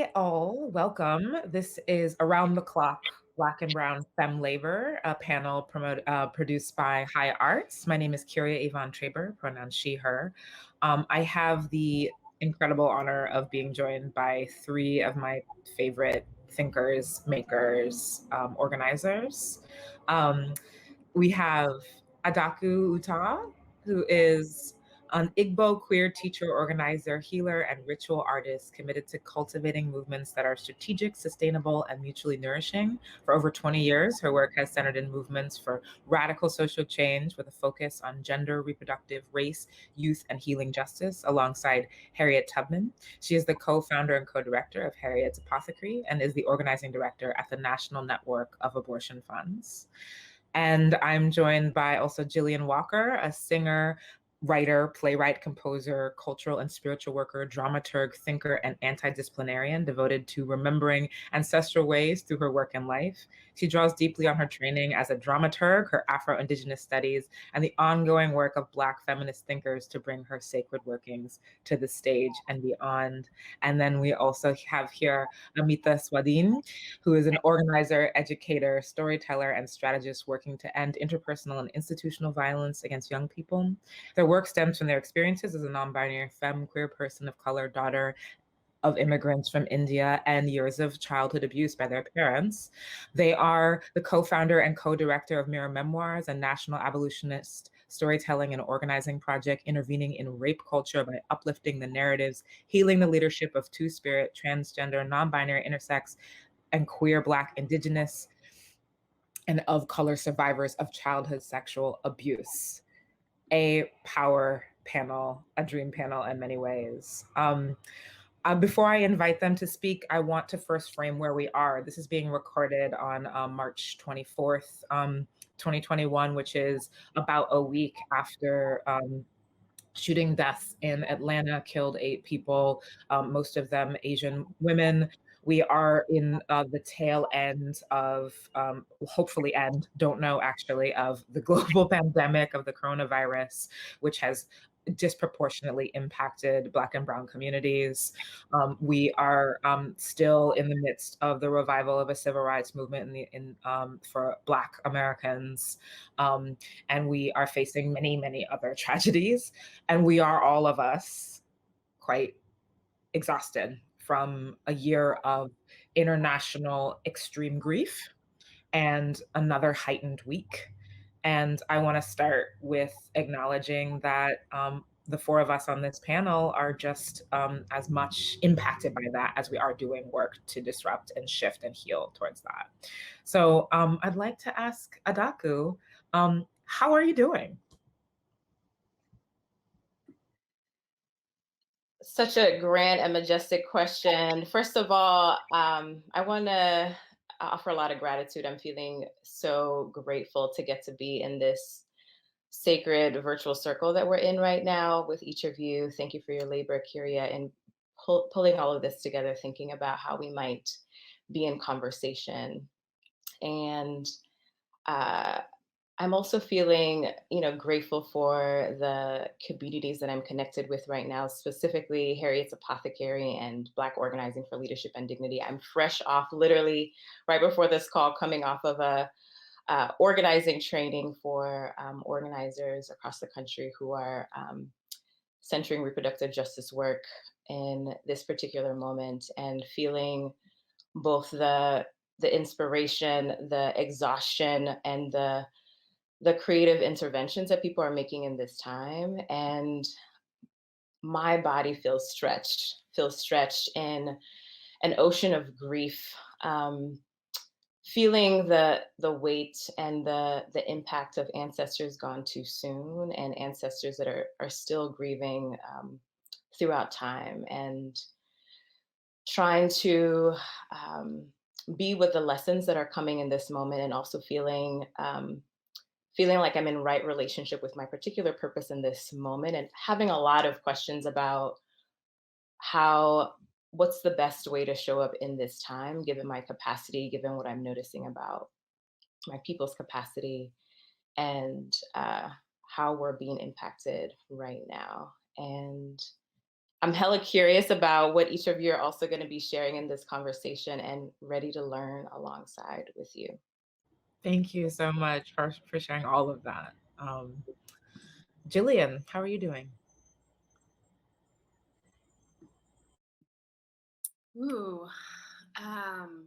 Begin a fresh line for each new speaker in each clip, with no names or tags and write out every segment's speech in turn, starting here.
Hi, all. Welcome. This is Around the Clock Black and Brown Femme Labor, a panel produced by High Arts. My name is Kirya Traber, pronouns she, her. I have the incredible honor of being joined by three of my favorite thinkers, makers, organizers. Um, we have Adaku Uta, who is an Igbo queer teacher, organizer, healer, and ritual artist committed to cultivating movements that are strategic, sustainable, and mutually nourishing. For over 20 years, her work has centered in movements for radical social change with a focus on gender, reproductive, race, youth, and healing justice, alongside Harriet Tubman. She is the co-founder and co-director of Harriet's Apothecary and is the organizing director at the National Network of Abortion Funds. And I'm joined by also Jillian Walker, a singer, writer, playwright, composer, cultural and spiritual worker, dramaturg, thinker, and anti-disciplinarian devoted to remembering ancestral ways through her work and life. She draws deeply on her training as a dramaturg, her Afro-Indigenous studies, and the ongoing work of Black feminist thinkers to bring her sacred workings to the stage and beyond. And then we also have here Amita Swadhin, who is an organizer, educator, storyteller, and strategist working to end interpersonal and institutional violence against young people. Their work stems from their experiences as a non-binary femme, queer person of color, daughter of immigrants from India, and years of childhood abuse by their parents. They are the co-founder and co-director of Mirror Memoirs, a national abolitionist storytelling and organizing project intervening in rape culture by uplifting the narratives, healing the leadership of two-spirit, transgender, non-binary, intersex, and queer, Black, Indigenous, and of color survivors of childhood sexual abuse. A power panel, a dream panel in many ways. Before I invite them to speak, I want to first frame where we are. This is being recorded on March 24th, 2021, which is about a week after shooting deaths in Atlanta killed 8 people, most of them Asian women. We are in the tail end of, hopefully end, don't know actually, of the global pandemic of the coronavirus, which has disproportionately impacted Black and Brown communities. We are still in the midst of the revival of a civil rights movement for Black Americans. And we are facing many, many other tragedies. And we are, all of us, quite exhausted from a year of international extreme grief and another heightened week. And I want to start with acknowledging that the four of us on this panel are just as much impacted by that as we are doing work to disrupt and shift and heal towards that. So I'd like to ask Adaku, how are you doing?
Such a grand and majestic question. First of all, I want to offer a lot of gratitude. I'm feeling so grateful to get to be in this sacred virtual circle that we're in right now with each of you. Thank you for your labor, Kiria, and pulling all of this together, thinking about how we might be in conversation. And uh, I'm also feeling, grateful for the communities that I'm connected with right now, specifically Harriet's Apothecary and Black Organizing for Leadership and Dignity. I'm fresh off, literally right before this call, coming off of a organizing training for organizers across the country who are centering reproductive justice work in this particular moment, and feeling both the inspiration, the exhaustion, and the creative interventions that people are making in this time. And my body feels stretched in an ocean of grief, feeling the weight and the impact of ancestors gone too soon, and ancestors that are still grieving throughout time, and trying to be with the lessons that are coming in this moment, and also feeling like I'm in right relationship with my particular purpose in this moment, and having a lot of questions about what's the best way to show up in this time, given my capacity, given what I'm noticing about my people's capacity, and how we're being impacted right now. And I'm hella curious about what each of you are also going to be sharing in this conversation and ready to learn alongside with you.
Thank you so much for sharing all of that. Jillian, how are you doing?
Ooh, um,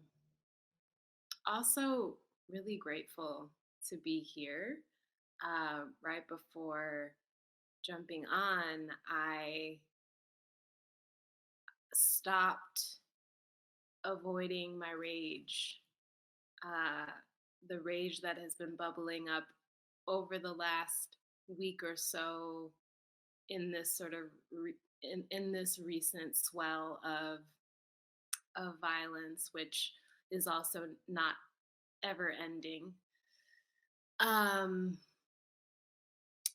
also really grateful to be here. Right before jumping on, I stopped avoiding my rage, uh, the rage that has been bubbling up over the last week or so in this sort of in this recent swell of violence, which is also not ever ending. Um,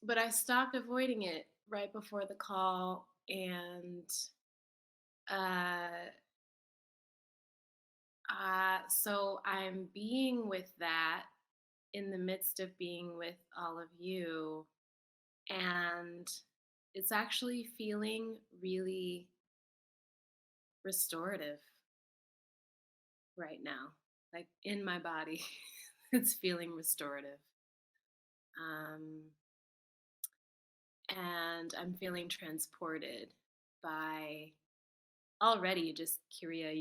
but I stopped avoiding it right before the call, and uh, so I'm being with that in the midst of being with all of you, and it's actually feeling really restorative right now, like in my body. It's feeling restorative. Um, and I'm feeling transported by already just Kiria,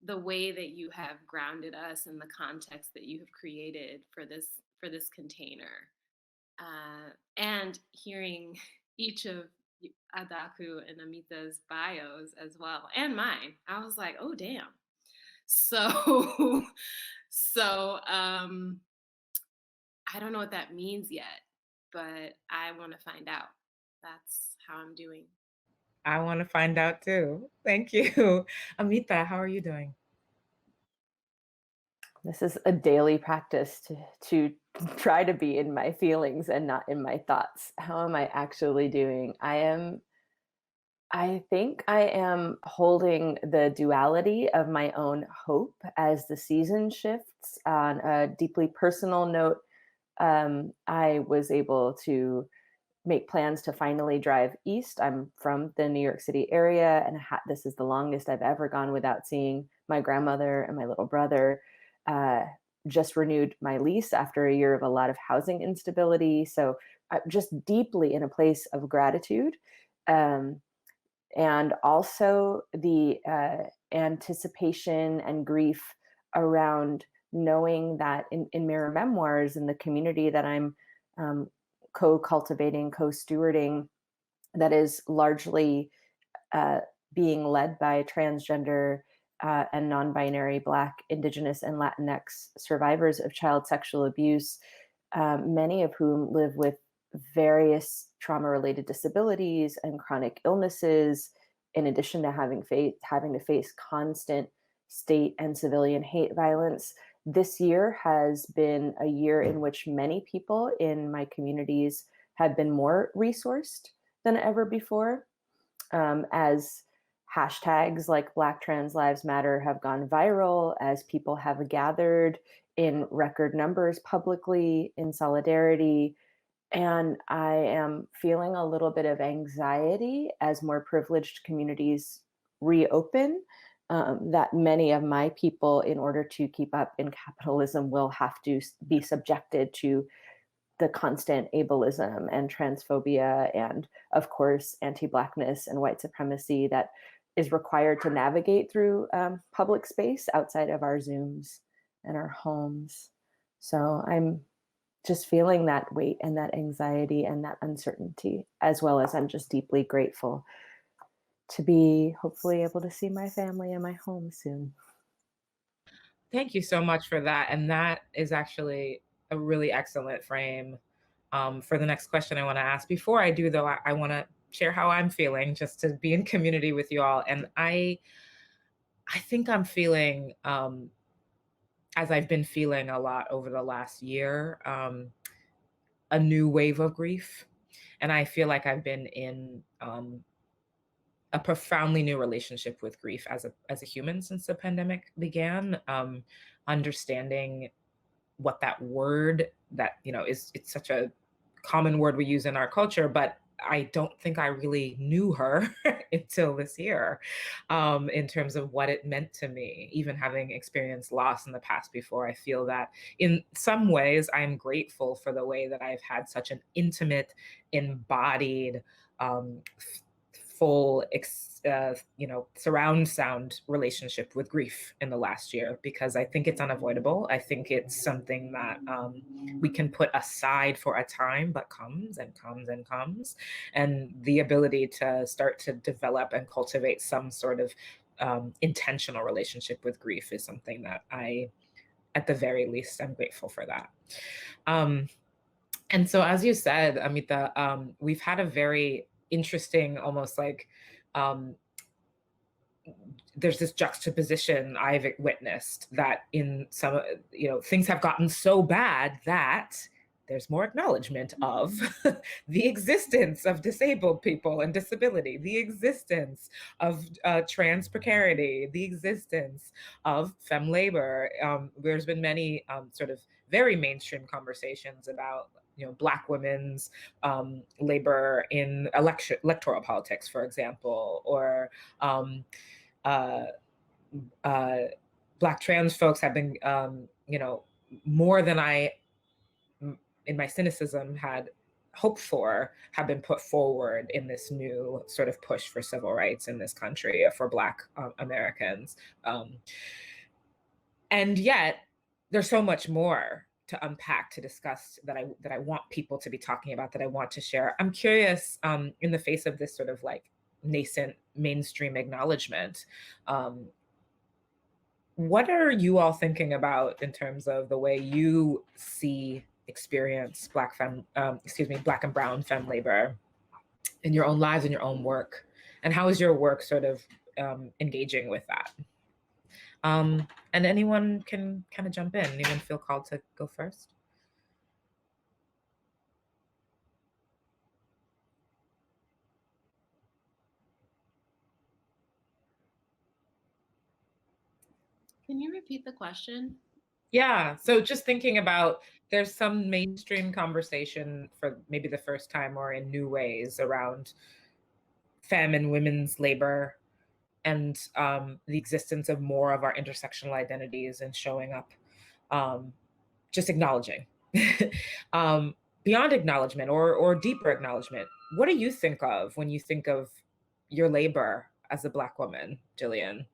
the way that you have grounded us in the context that you have created for this container, and hearing each of Adaku and Amita's bios as well, and mine. I was like, oh damn. So, so I don't know what that means yet, but I want to find out. That's how I'm doing.
I want to find out too. Thank you. Amita, how are you doing?
This is a daily practice to try to be in my feelings and not in my thoughts. How am I actually doing? I think I am holding the duality of my own hope as the season shifts. On a deeply personal note, I was able to make plans to finally drive east. I'm from the New York City area, and this is the longest I've ever gone without seeing my grandmother and my little brother. Uh, just renewed my lease after a year of a lot of housing instability. So I'm just deeply in a place of gratitude. Um, and also the anticipation and grief around knowing that in Mirror Memoirs, in the community that I'm um, co-cultivating, co-stewarding, that is largely uh, being led by transgender and non-binary Black, Indigenous, and Latinx survivors of child sexual abuse, many of whom live with various trauma-related disabilities and chronic illnesses, in addition to having to face constant state and civilian hate violence. This year has been a year in which many people in my communities have been more resourced than ever before, as hashtags like Black Trans Lives Matter have gone viral, as people have gathered in record numbers publicly in solidarity. And I am feeling a little bit of anxiety as more privileged communities reopen, that many of my people, in order to keep up in capitalism, will have to be subjected to the constant ableism and transphobia and, of course, anti-Blackness and white supremacy that is required to navigate through public space outside of our Zooms and our homes. So I'm just feeling that weight and that anxiety and that uncertainty, as well as I'm just deeply grateful to be hopefully able to see my family and my home soon.
Thank you so much for that. And that is actually a really excellent frame for the next question I want to ask. Before I do, though, I want to share how I'm feeling just to be in community with you all. And I think I'm feeling, as I've been feeling a lot over the last year, a new wave of grief. And I feel like I've been in a profoundly new relationship with grief as a human since the pandemic began. Understanding what that word that, it's such a common word we use in our culture, but I don't think I really knew her until this year, in terms of what it meant to me, even having experienced loss in the past before. I feel that in some ways, I'm grateful for the way that I've had such an intimate, embodied, full, surround sound relationship with grief in the last year, because I think it's unavoidable. I think it's something that we can put aside for a time, but comes and comes and comes. And the ability to start to develop and cultivate some sort of intentional relationship with grief is something that at the very least, I'm grateful for that. And so, as you said, Amita, we've had a very interesting, almost like, there's this juxtaposition I've witnessed that in some, things have gotten so bad that there's more acknowledgement of the existence of disabled people and disability, the existence of trans precarity, the existence of femme labor. There's been many sort of very mainstream conversations about Black women's labor in electoral politics, for example, or uh, Black trans folks have been, more than I, in my cynicism, had hoped for, have been put forward in this new sort of push for civil rights in this country for Black Americans. And yet, there's so much more to unpack, to discuss, that I want people to be talking about, that I want to share. I'm curious, in the face of this sort of like nascent mainstream acknowledgement, what are you all thinking about in terms of the way you experience Black and brown femme labor in your own lives and your own work? And how is your work sort of engaging with that? And anyone can kind of jump in. Anyone feel called to go first?
Can you repeat the question?
Yeah. So just thinking about, there's some mainstream conversation for maybe the first time or in new ways around femme and women's labor, and the existence of more of our intersectional identities and showing up, just acknowledging. Beyond acknowledgement or deeper acknowledgement, what do you think of when you think of your labor as a Black woman, Jillian?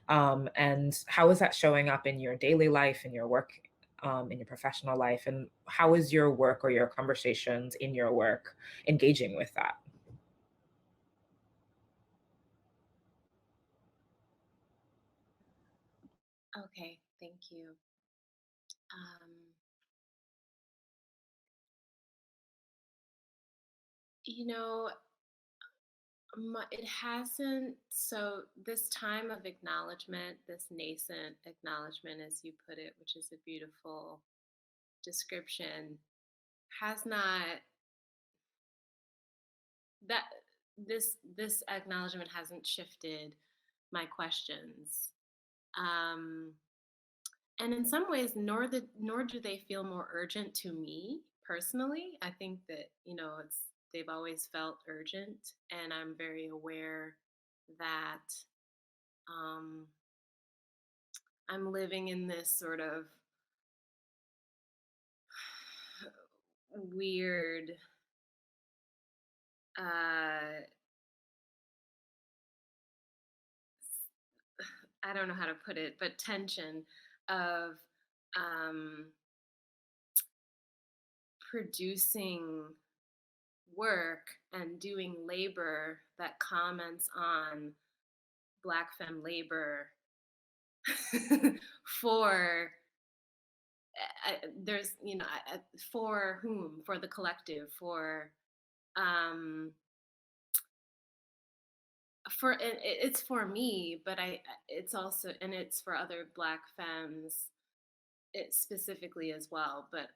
And how is that showing up in your daily life, in your work, in your professional life? And how is your work or your conversations in your work engaging with that?
Okay, thank you. It hasn't, so this time of acknowledgement, this nascent acknowledgement, as you put it, which is a beautiful description, has not, that this acknowledgement hasn't shifted my questions. And in some ways, nor do they feel more urgent to me personally. I think that, they've always felt urgent, and I'm very aware that I'm living in this sort of weird I don't know how to put it, but tension of producing work and doing labor that comments on Black femme labor for for whom? For the collective, it's for me, but it's also, and it's for other Black femmes, specifically as well. But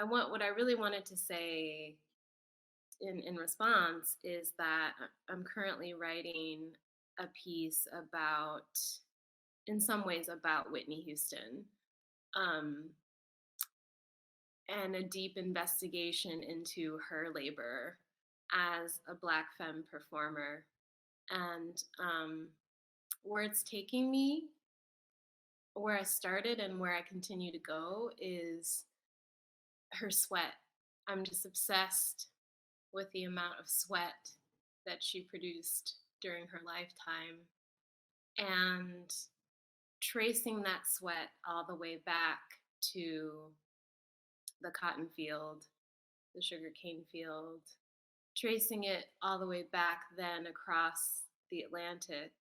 what I really wanted to say in response is that I'm currently writing a piece about, in some ways, about Whitney Houston. and a deep investigation into her labor as a Black femme performer. And where it's taking me, where I started and where I continue to go, is her sweat. I'm just obsessed with the amount of sweat that she produced during her lifetime, and tracing that sweat all the way back to the cotton field, the sugarcane field, tracing it all the way back then across the Atlantic,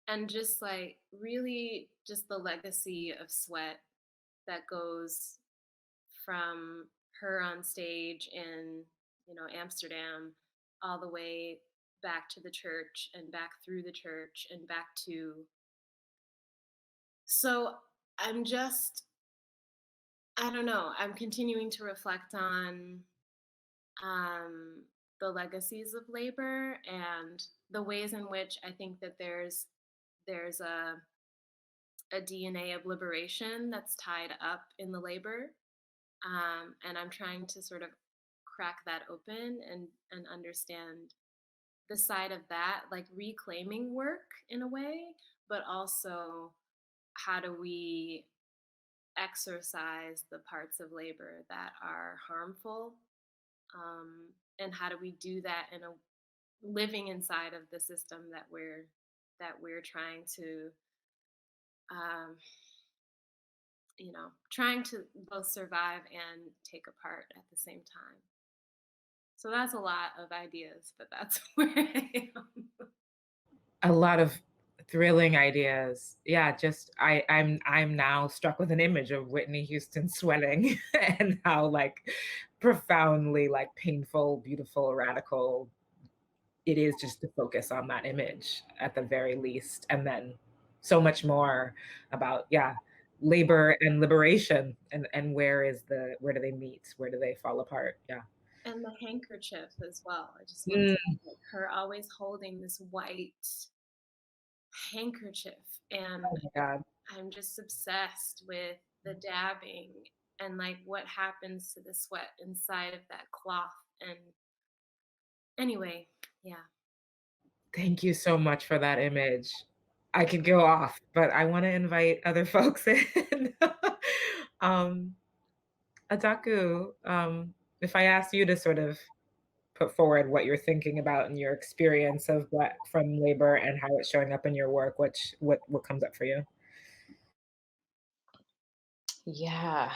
and just like really just the legacy of sweat that goes from her on stage in, Amsterdam, all the way back to the church and back through the church and back to. So I'm just, I don't know, I'm continuing to reflect on um, the legacies of labor and the ways in which I think that there's a DNA of liberation that's tied up in the labor, and I'm trying to sort of crack that open and understand the side of that, like reclaiming work in a way, but also how do we exercise the parts of labor that are harmful, and how do we do that in a living inside of the system that we're trying to um, trying to both survive and take apart at the same time. So that's a lot of ideas, but that's where I am.
A lot of thrilling ideas. Yeah, just I'm now struck with an image of Whitney Houston sweating and how like profoundly like painful, beautiful, radical it is just to focus on that image at the very least. And then so much more about, yeah, labor and liberation and where do they meet? Where do they fall apart? Yeah.
And the handkerchief as well. I just want to
Mm,
say, like, her always holding this white handkerchief. And
oh my God.
I'm just obsessed with the dabbing and like what happens to the sweat inside of that cloth. And anyway, yeah.
Thank you so much for that image. I could go off, but I want to invite other folks in. um, Adaku, if I asked you to sort of put forward what you're thinking about and your experience of Black from labor and how it's showing up in your work, what comes up for you?
Yeah.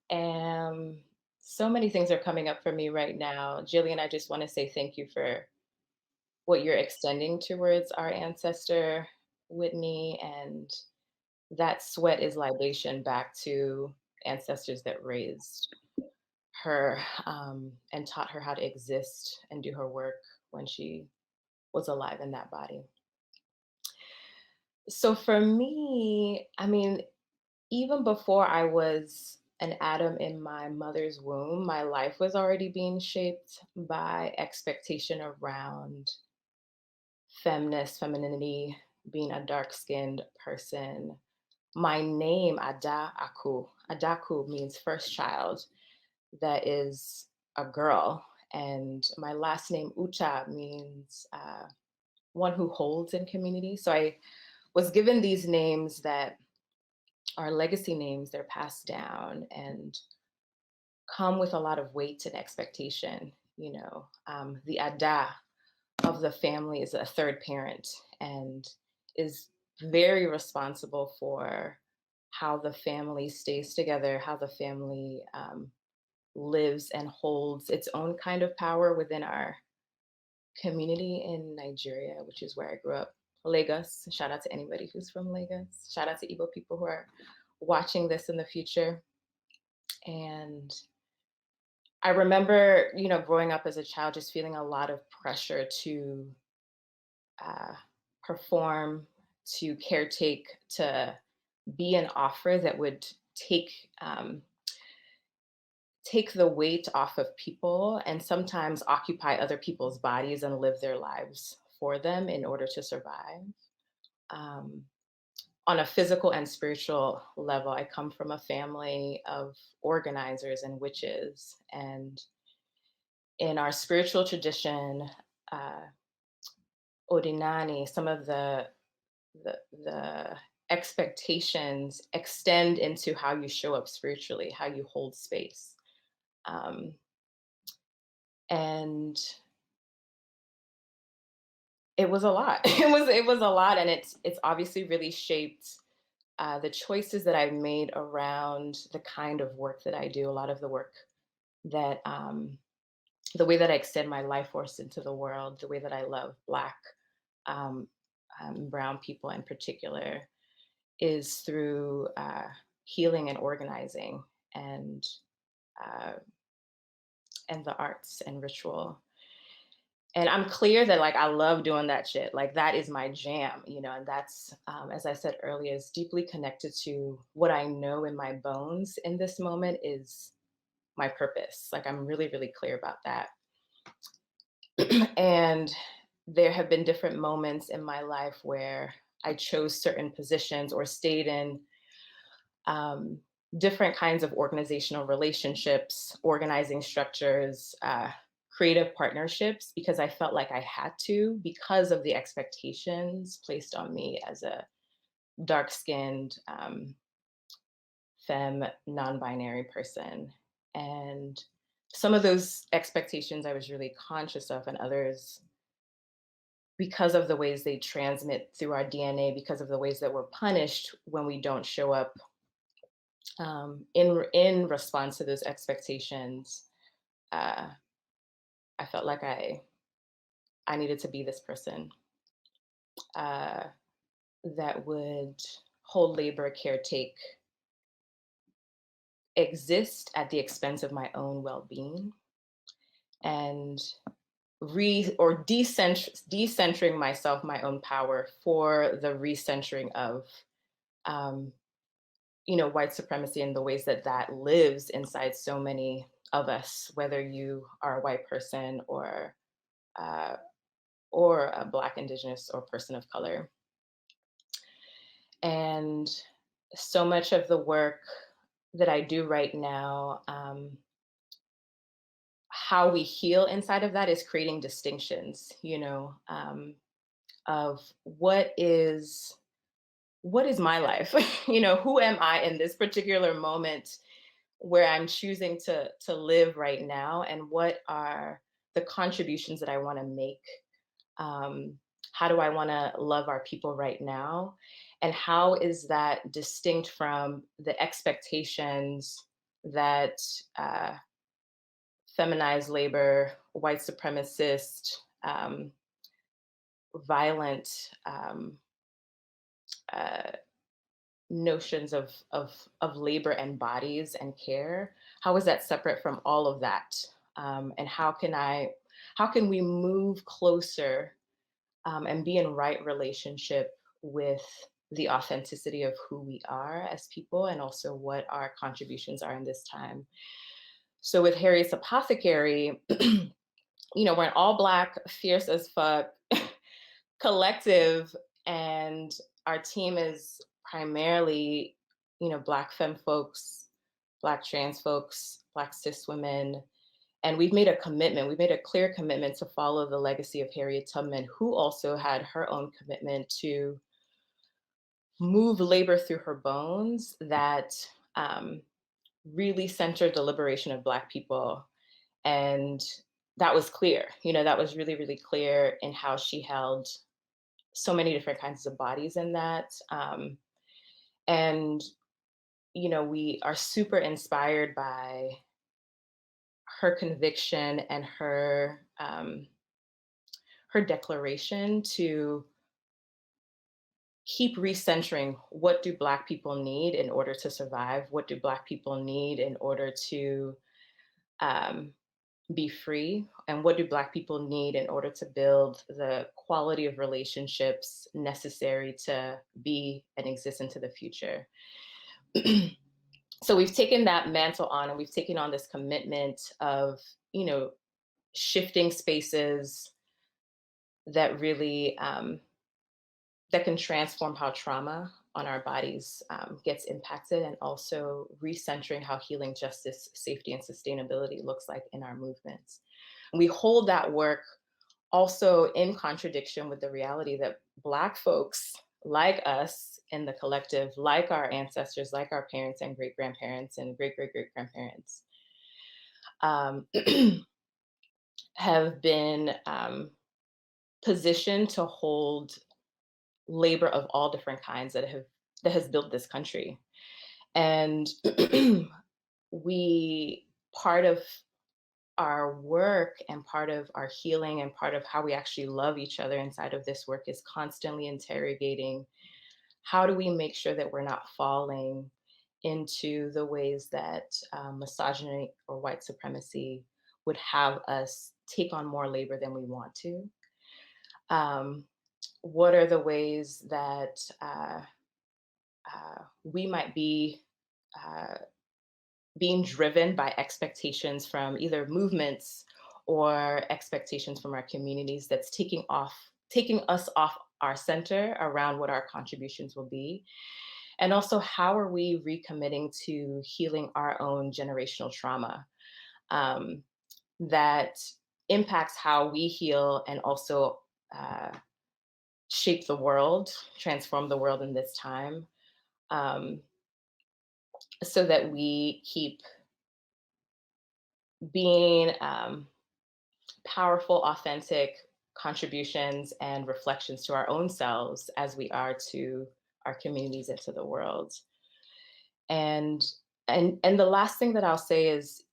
Um, so many things are coming up for me right now. Jillian, I just want to say thank you for what you're extending towards our ancestor, Whitney, and that sweat is libation back to ancestors that raised her, and taught her how to exist and do her work when she was alive in that body. So for me, I mean, even before I was an atom in my mother's womb, my life was already being shaped by expectation around feminist, femininity, being a dark-skinned person. My name, Adaku means first child. That is a girl. And my last name, Ucha, means one who holds in community. So I was given these names that are legacy names. They're passed down and come with a lot of weight and expectation. The Ada of the family is a third parent and is very responsible for how the family stays together, how the family lives and holds its own kind of power within our community in Nigeria, which is where I grew up. Lagos. Shout out to anybody who's from Lagos. Shout out to Igbo people who are watching this in the future. And I remember, growing up as a child, just feeling a lot of pressure to uh, perform, to caretake, to be an offer that would take take the weight off of people and sometimes occupy other people's bodies and live their lives for them in order to survive. Um, on a physical and spiritual level, I come from a family of organizers and witches. And in our spiritual tradition, uh, Odinani, some of the expectations extend into how you show up spiritually, how you hold space. Um, and it was a lot. It was a lot, and it's obviously really shaped the choices that I've made around the kind of work that I do. A lot of the work that the way that I extend my life force into the world, the way that I love Black, um, brown people in particular, is through healing and organizing and uh, and the arts and ritual. And I'm clear that like I love doing that shit. Like that is my jam, and that's as I said earlier, is deeply connected to what I know in my bones in this moment is my purpose. Like I'm really, really clear about that. And there have been different moments in my life where I chose certain positions or stayed in um, different kinds of organizational relationships, organizing structures, creative partnerships, because I felt like I had to because of the expectations placed on me as a dark skinned, femme, non binary person. And some of those expectations I was really conscious of, and others, because of the ways they transmit through our DNA, because of the ways that we're punished when we don't show up in response to those expectations, uh, I felt like I needed to be this person uh, that would hold labor, caretake, exist at the expense of my own well-being, and decentering myself, my own power, for the recentering of um, white supremacy and the ways that that lives inside so many of us, whether you are a white person uh, or a Black, Indigenous, or person of color. And so much of the work that I do right now, how we heal inside of that is creating distinctions, of what is my life, who am I in this particular moment where I'm choosing to live right now, and what are the contributions that I want to make. How do I want to love our people right now? And how is that distinct from the expectations that feminized labor, white supremacist, violent uh, notions of labor and bodies and care? How is that separate from all of that? And how can we move closer and be in right relationship with the authenticity of who we are as people, and also what our contributions are in this time. So with Harriet's Apothecary, we're an all Black, fierce as fuck collective, and our team is primarily, Black femme folks, Black trans folks, Black cis women. And we've made a clear commitment to follow the legacy of Harriet Tubman, who also had her own commitment to move labor through her bones that really centered the liberation of Black people. And that was clear, that was really, really clear in how she held so many different kinds of bodies in that. And, we are super inspired by her conviction and her declaration to keep recentering what do Black people need in order to survive? What do Black people need in order to be free? And what do Black people need in order to build the quality of relationships necessary to be and exist into the future? So we've taken that mantle on, and we've taken on this commitment of, shifting spaces that really that can transform how trauma on our bodies gets impacted, and also recentering how healing, justice, safety, and sustainability looks like in our movements. And we hold that work also in contradiction with the reality that Black folks like us in the collective, like our ancestors, like our parents and great-grandparents and great-great-great-grandparents, have been positioned to hold labor of all different kinds that has built this country. And part of our work and part of our healing and part of how we actually love each other inside of this work is constantly interrogating, how do we make sure that we're not falling into the ways that misogyny or white supremacy would have us take on more labor than we want to? What are the ways that we might be being driven by expectations from either movements or expectations from our communities that's taking us off our center around what our contributions will be? And also, how are we recommitting to healing our own generational trauma that impacts how we heal and also shape the world, transform the world in this time, so that we keep being powerful, authentic contributions and reflections to our own selves as we are to our communities and to the world. And the last thing that I'll say is,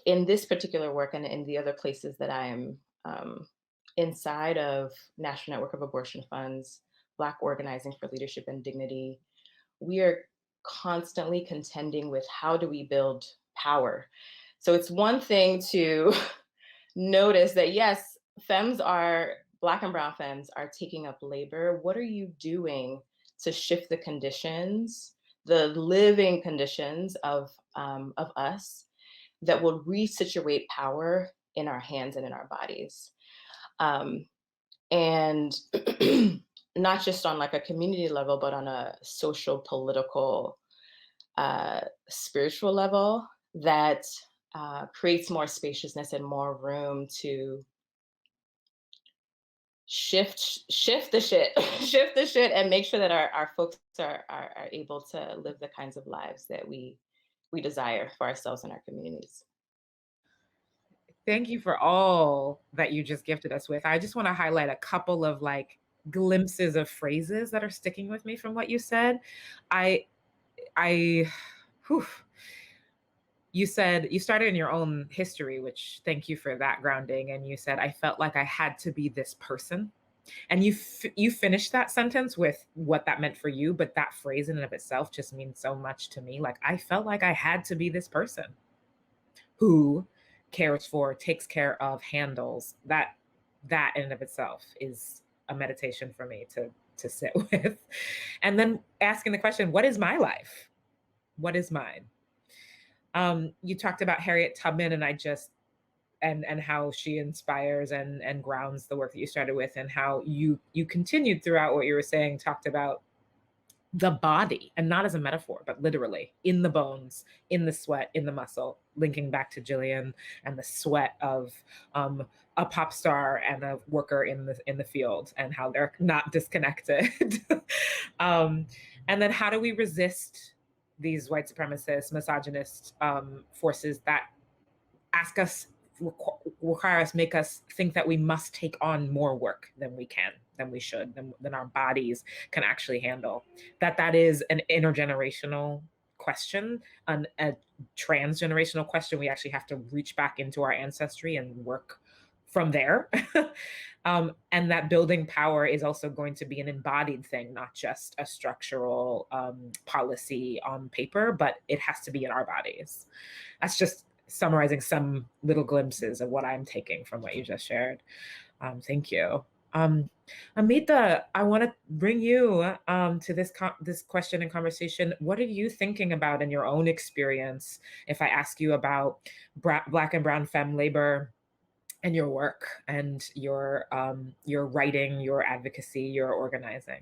in this particular work and in the other places that I am inside of National Network of Abortion Funds, Black Organizing for Leadership and Dignity, we are constantly contending with, how do we build power? So it's one thing to notice that, yes, Black and brown femmes are taking up labor. What are you doing to shift the conditions, the living conditions of us, that will resituate power in our hands and in our bodies? And not just on like a community level, but on a social, political, spiritual level that creates more spaciousness and more room to shift the shit, shift the shit, and make sure that our folks are able to live the kinds of lives that we desire for ourselves and our communities.
Thank you for all that you just gifted us with. I just want to highlight a couple of like glimpses of phrases that are sticking with me from what you said. Whew. You said you started in your own history, which thank you for that grounding. And you said, I felt like I had to be this person. And you finished that sentence with what that meant for you. But that phrase in and of itself just means so much to me. Like, I felt like I had to be this person who cares for, takes care of, handles. That in and of itself is a meditation for me to sit with. And then asking the question, what is my life? What is mine? You talked about Harriet Tubman, and and how she inspires and grounds the work that you started with, and how you continued throughout what you were saying, talked about the body, and not as a metaphor, but literally in the bones, in the sweat, in the muscle, linking back to Jillian and the sweat of a pop star and a worker in the field, and how they're not disconnected. And then how do we resist these white supremacist, misogynist forces that require us, make us think that we must take on more work than we can, than we should, than our bodies can actually handle. That is an intergenerational question, a transgenerational question. We actually have to reach back into our ancestry and work from there. And that building power is also going to be an embodied thing, not just a structural policy on paper, but it has to be in our bodies. That's just summarizing some little glimpses of what I'm taking from what you just shared. Thank you. Amita, I want to bring you to this question and conversation. What are you thinking about in your own experience if I ask you about Black and brown femme labor and your work and your writing, your advocacy, your organizing?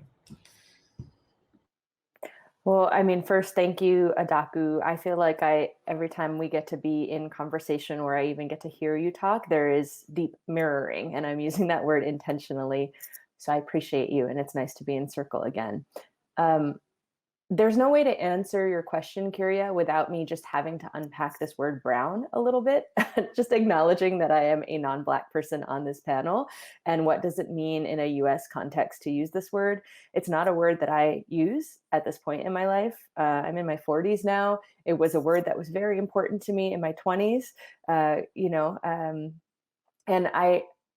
Well, I mean, first, thank you, Adaku. I feel like every time we get to be in conversation where I even get to hear you talk, there is deep mirroring, and I'm using that word intentionally. So I appreciate you, and it's nice to be in circle again. Um, There's no way to answer your question, Kirya, without me just having to unpack this word brown a little bit, just acknowledging that I am a non-Black person on this panel. And what does it mean in a US context to use this word? It's not a word that I use at this point in my life. I'm in my 40s now. It was a word that was very important to me in my 20s. And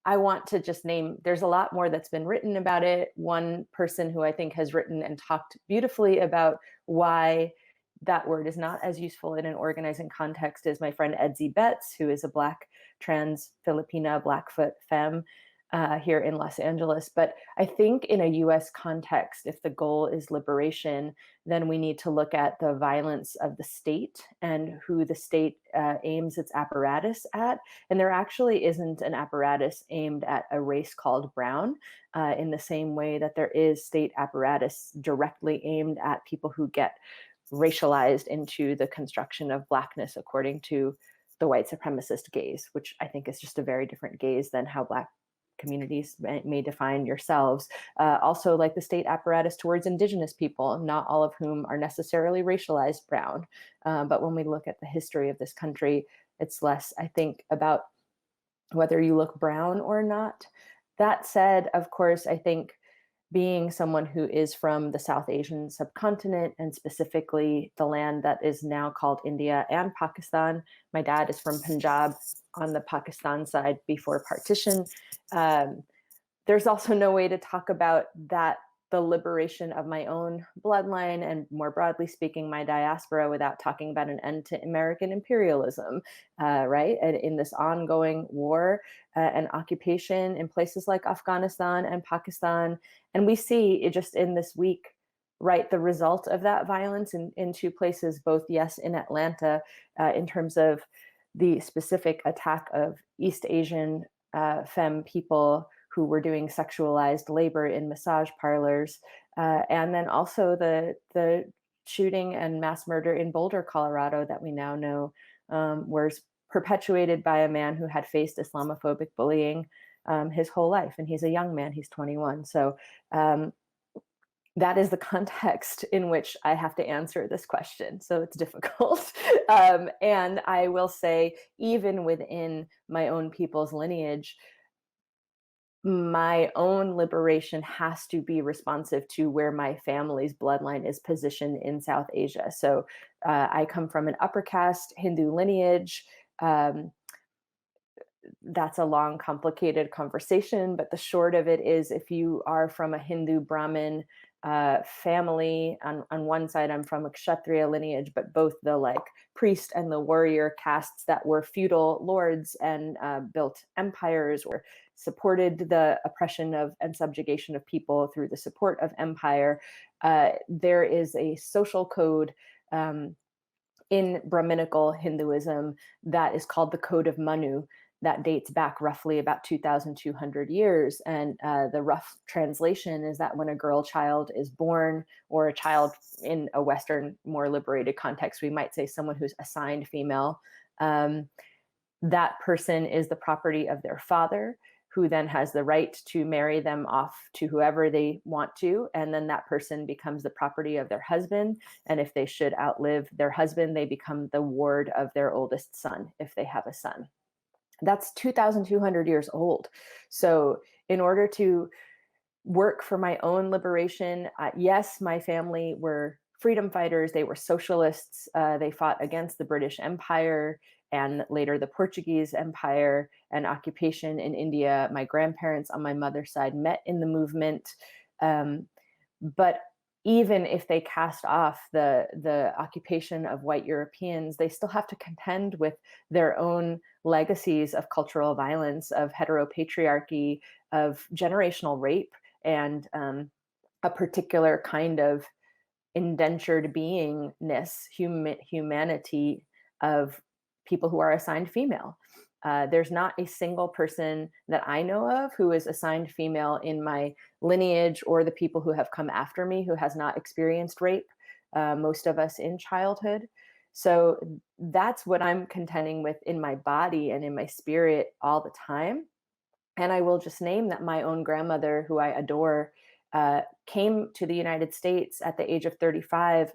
I want to just name, there's a lot more that's been written about it. One person who I think has written and talked beautifully about why that word is not as useful in an organizing context is my friend Edzi Betts, who is a Black trans Filipina Blackfoot femme here in Los Angeles. But I think in a US context, if the goal is liberation, then we need to look at the violence of the state and who the state aims its apparatus at. And there actually isn't an apparatus aimed at a race called brown in the same way that there is state apparatus directly aimed at people who get racialized into the construction of Blackness according to the white supremacist gaze, which I think is just a very different gaze than how Black communities may define yourselves. Also, like the state apparatus towards Indigenous people, not all of whom are necessarily racialized brown. But when we look at the history of this country, it's less, I think, about whether you look brown or not. That said, of course, I think being someone who is from the South Asian subcontinent and specifically the land that is now called India and Pakistan. My dad is from Punjab on the Pakistan side before partition. There's also no way to talk about that, the liberation of my own bloodline and more broadly speaking, my diaspora without talking about an end to American imperialism, right? And in this ongoing war and occupation in places like Afghanistan and Pakistan. And we see it just in this week, right, the result of that violence in two places, both, yes, in Atlanta, in terms of the specific attack of East Asian femme people who were doing sexualized labor in massage parlors, and then also the shooting and mass murder in Boulder, Colorado, that we now know was perpetuated by a man who had faced Islamophobic bullying his whole life, and he's a young man, he's 21. So that is the context in which I have to answer this question. So it's difficult. And I will say, even within my own people's lineage, my own liberation has to be responsive to where my family's bloodline is positioned in South Asia. So I come from an upper caste Hindu lineage. That's a long, complicated conversation, but the short of it is, if you are from a Hindu Brahmin family, on one side, I'm from a Kshatriya lineage, but both the like priest and the warrior castes that were feudal lords and built empires or supported the oppression of and subjugation of people through the support of empire. There is a social code in Brahminical Hinduism that is called the Code of Manu, that dates back roughly about 2,200 years. And the rough translation is that when a girl child is born, or a child in a Western, more liberated context, we might say someone who's assigned female, that person is the property of their father, who then has the right to marry them off to whoever they want to. And then that person becomes the property of their husband. And if they should outlive their husband, they become the ward of their oldest son, if they have a son. That's 2,200 years old. So in order to work for my own liberation, yes, my family were freedom fighters. They were socialists. They fought against the British Empire and later the Portuguese Empire and occupation in India. My grandparents on my mother's side met in the movement. But even if they cast off the occupation of white Europeans, they still have to contend with their own legacies of cultural violence, of heteropatriarchy, of generational rape, and a particular kind of indentured beingness, humanity of people who are assigned female. There's not a single person that I know of who is assigned female in my lineage or the people who have come after me who has not experienced rape. most of us in childhood. So that's what I'm contending with in my body and in my spirit all the time. And I will just name that my own grandmother, who I adore, came to the United States at the age of 35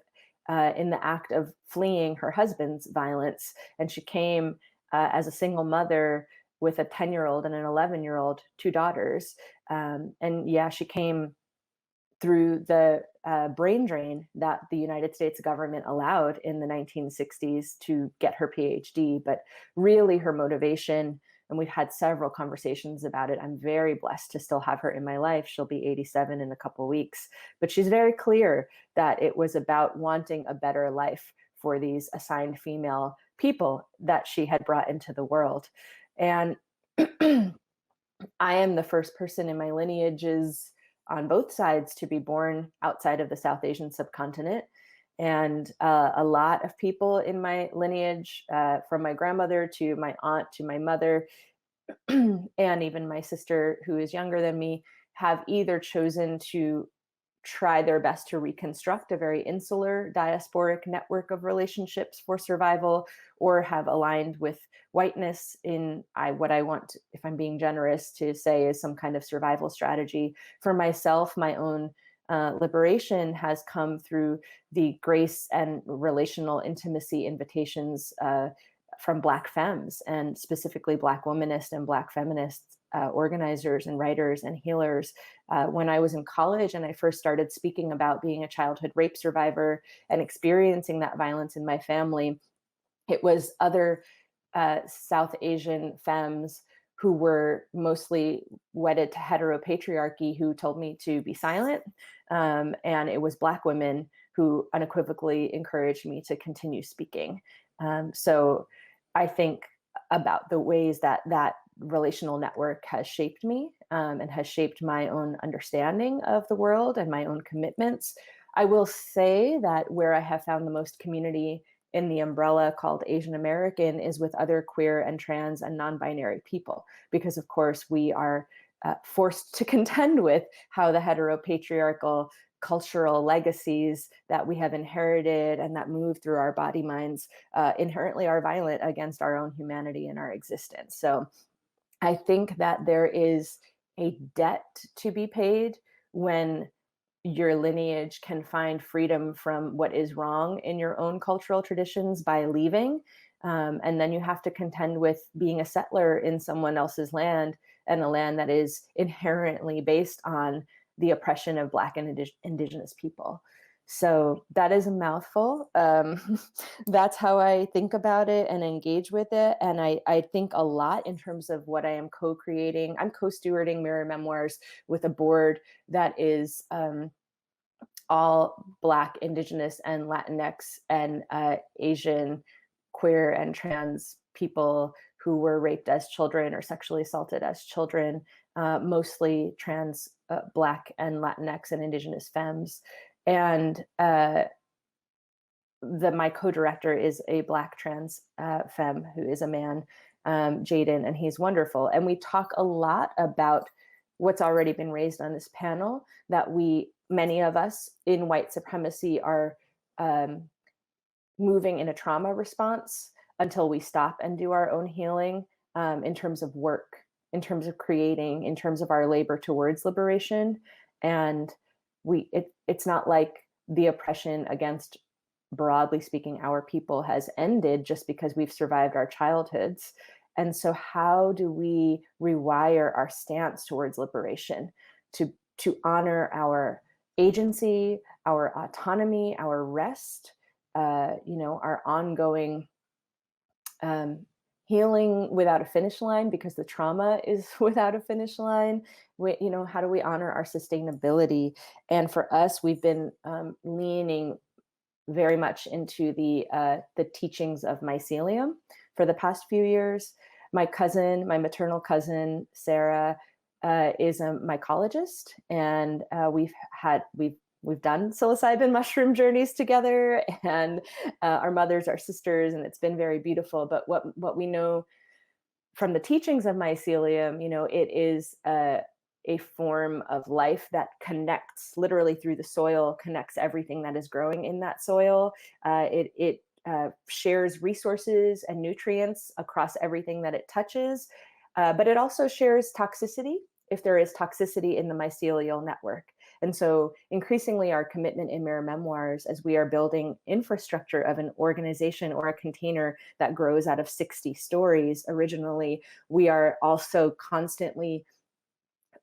in the act of fleeing her husband's violence. And she came as a single mother with a 10-year-old and an 11-year-old, two daughters. And yeah, she came through the brain drain that the United States government allowed in the 1960s to get her PhD. But really her motivation, and we've had several conversations about it. I'm very blessed to still have her in my life. She'll be 87 in a couple of weeks. But she's very clear that it was about wanting a better life for these assigned female people that she had brought into the world. And I am the first person in my lineages on both sides to be born outside of the South Asian subcontinent. And a lot of people in my lineage, from my grandmother to my aunt to my mother, and even my sister, who is younger than me, have either chosen to try their best to reconstruct a very insular diasporic network of relationships for survival, or have aligned with whiteness in what I want, if I'm being generous, to say is some kind of survival strategy. For myself, my own liberation has come through the grace and relational intimacy invitations from Black femmes, and specifically Black womanist and Black feminist organizers and writers and healers. When I was in college and I first started speaking about being a childhood rape survivor and experiencing that violence in my family, it was other South Asian femmes who were mostly wedded to heteropatriarchy who told me to be silent. And it was Black women who unequivocally encouraged me to continue speaking. So I think about the ways that that relational network has shaped me and has shaped my own understanding of the world and my own commitments. I will say that where I have found the most community in the umbrella called Asian American is with other queer and trans and non-binary people, because of course we are forced to contend with how the heteropatriarchal cultural legacies that we have inherited and that move through our body minds inherently are violent against our own humanity and our existence. So I think that there is a debt to be paid when your lineage can find freedom from what is wrong in your own cultural traditions by leaving. And then you have to contend with being a settler in someone else's land, and a land that is inherently based on the oppression of Black and Indigenous people. So that is a mouthful. That's how I think about it and engage with it. And I think a lot in terms of what I am co-creating. I'm co-stewarding Mirror Memoirs with a board that is all Black, Indigenous, and Latinx and Asian, queer, and trans people who were raped as children or sexually assaulted as children, mostly trans, Black, and Latinx and Indigenous femmes. And my co-director is a Black trans femme who is a man, Jaden, and he's wonderful. And we talk a lot about what's already been raised on this panel, that many of us in white supremacy are moving in a trauma response until we stop and do our own healing, in terms of work, in terms of creating, in terms of our labor towards liberation. And it's not like the oppression against, broadly speaking, our people has ended just because we've survived our childhoods. And so how do we rewire our stance towards liberation to honor our agency, our autonomy, our rest, our ongoing healing without a finish line, because the trauma is without a finish line. How do we honor our sustainability? And for us, we've been leaning very much into the teachings of mycelium for the past few years. My maternal cousin, Sarah, is a mycologist, and we've done psilocybin mushroom journeys together, and our mothers are sisters, and it's been very beautiful. But what we know from the teachings of mycelium, a form of life that connects literally through the soil, connects everything that is growing in that soil. It shares resources and nutrients across everything that it touches, but it also shares toxicity if there is toxicity in the mycelial network. And so increasingly our commitment in Mirror Memoirs, as we are building infrastructure of an organization or a container that grows out of 60 stories originally, we are also constantly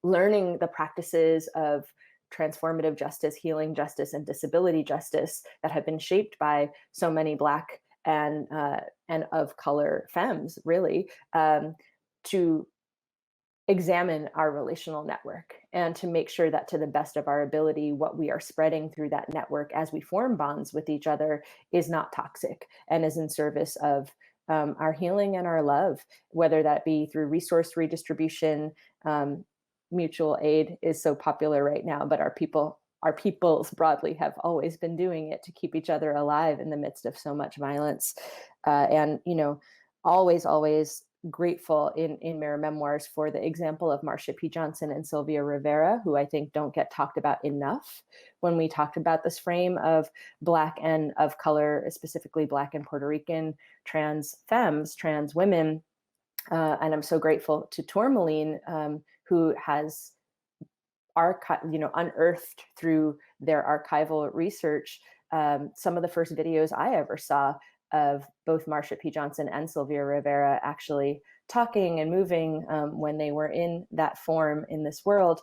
learning the practices of transformative justice, healing justice, and disability justice that have been shaped by so many Black and of color femmes, really, to examine our relational network and to make sure that to the best of our ability, what we are spreading through that network as we form bonds with each other is not toxic and is in service of our healing and our love, whether that be through resource redistribution. Mutual aid is so popular right now, but our peoples broadly have always been doing it to keep each other alive in the midst of so much violence. And, always grateful in Mirror Memoirs for the example of Marsha P. Johnson and Sylvia Rivera, who I think don't get talked about enough when we talked about this frame of Black and of color, specifically Black and Puerto Rican trans femmes, trans women. And I'm so grateful to Tourmaline, who has unearthed through their archival research some of the first videos I ever saw of both Marsha P. Johnson and Sylvia Rivera actually talking and moving when they were in that form in this world.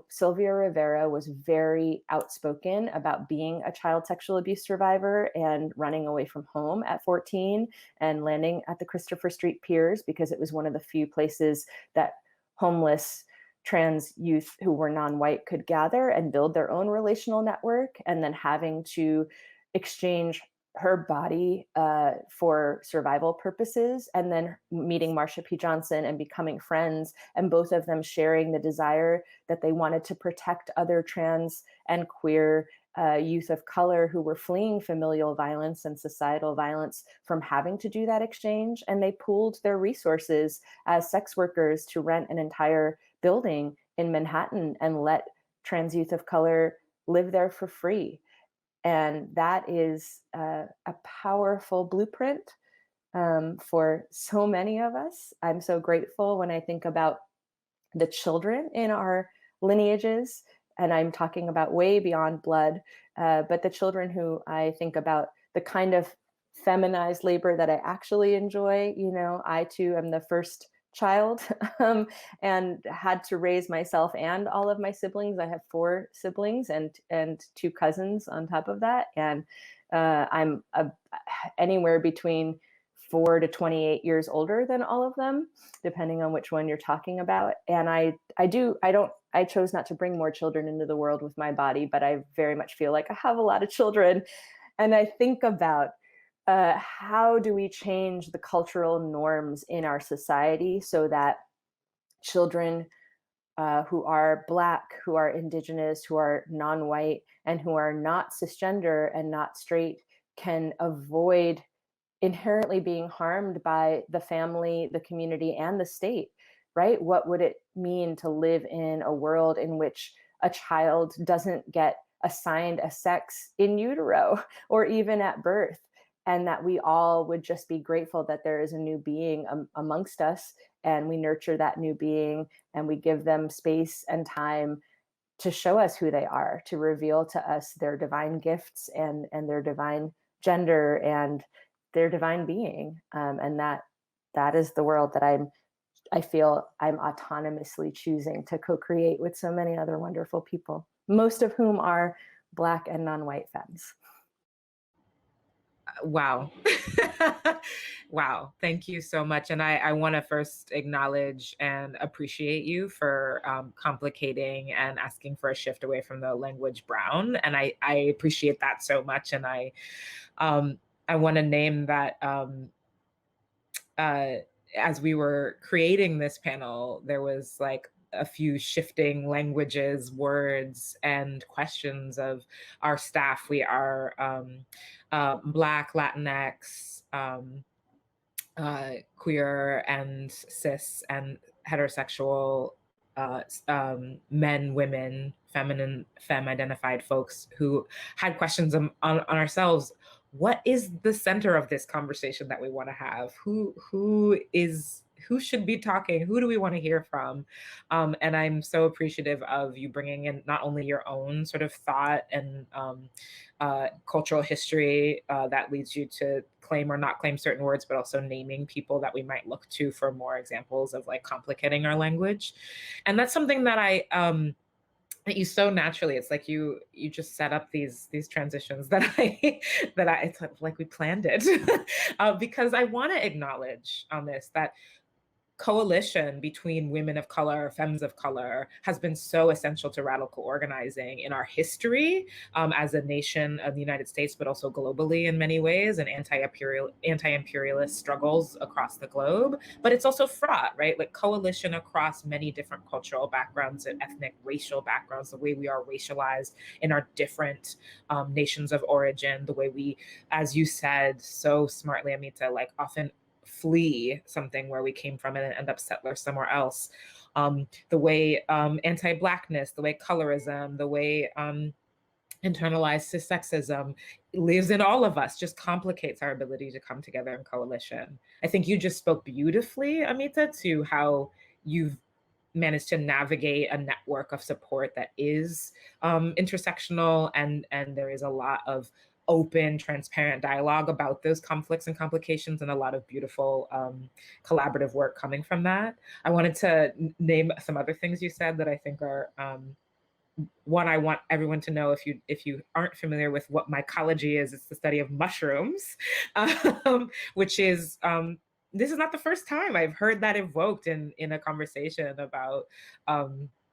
Sylvia Rivera was very outspoken about being a child sexual abuse survivor and running away from home at 14 and landing at the Christopher Street Piers because it was one of the few places that homeless trans youth who were non-white could gather and build their own relational network, and then having to exchange her body for survival purposes, and then meeting Marsha P. Johnson and becoming friends, and both of them sharing the desire that they wanted to protect other trans and queer youth of color who were fleeing familial violence and societal violence from having to do that exchange. And they pooled their resources as sex workers to rent an entire building in Manhattan and let trans youth of color live there for free. And that is a powerful blueprint for so many of us. I'm so grateful when I think about the children in our lineages, and I'm talking about way beyond blood, but the children who I think about, the kind of feminized labor that I actually enjoy. I too am the first child and had to raise myself and all of my siblings. I have 4 siblings and 2 cousins on top of that. And I'm anywhere between 4 to 28 years older than all of them, depending on which one you're talking about. And I chose not to bring more children into the world with my body, but I very much feel like I have a lot of children. And I think about how do we change the cultural norms in our society so that children who are Black, who are Indigenous, who are non-white, and who are not cisgender and not straight can avoid inherently being harmed by the family, the community, and the state, right? What would it mean to live in a world in which a child doesn't get assigned a sex in utero or even at birth? And that we all would just be grateful that there is a new being amongst us, and we nurture that new being, and we give them space and time to show us who they are, to reveal to us their divine gifts and their divine gender and their divine being. And that is the world that I feel I'm autonomously choosing to co-create with so many other wonderful people, most of whom are Black and non-white femmes.
Wow. Wow. Thank you so much. And I want to first acknowledge and appreciate you for complicating and asking for a shift away from the language brown. And I appreciate that so much. And I want to name that as we were creating this panel, there was like a few shifting languages, words, and questions of our staff. We are Black, Latinx, queer, and cis, and heterosexual men, women, feminine, femme identified folks who had questions on ourselves. What is the center of this conversation that we want to have? Who should be talking? Who do we want to hear from? And I'm so appreciative of you bringing in not only your own sort of thought and cultural history that leads you to claim or not claim certain words, but also naming people that we might look to for more examples of like complicating our language. And that's something that that you so naturally, it's like you just set up these transitions that it's like we planned it. Because I want to acknowledge on this that coalition between women of color, femmes of color, has been so essential to radical organizing in our history as a nation of the United States, but also globally in many ways, and anti-imperialist struggles across the globe. But it's also fraught, right? Like coalition across many different cultural backgrounds and ethnic, racial backgrounds, the way we are racialized in our different nations of origin, the way we, as you said so smartly, Amita, like often flee something where we came from and end up settlers somewhere else. The way anti-Blackness, the way colorism, the way internalized sexism lives in all of us, just complicates our ability to come together in coalition. I think you just spoke beautifully, Amita, to how you've managed to navigate a network of support that is intersectional, and there is a lot of open, transparent dialogue about those conflicts and complications, and a lot of beautiful collaborative work coming from that. I wanted to name some other things you said that I think are one, I want everyone to know, if you aren't familiar with what mycology is, it's the study of mushrooms, which is this is not the first time I've heard that evoked in a conversation about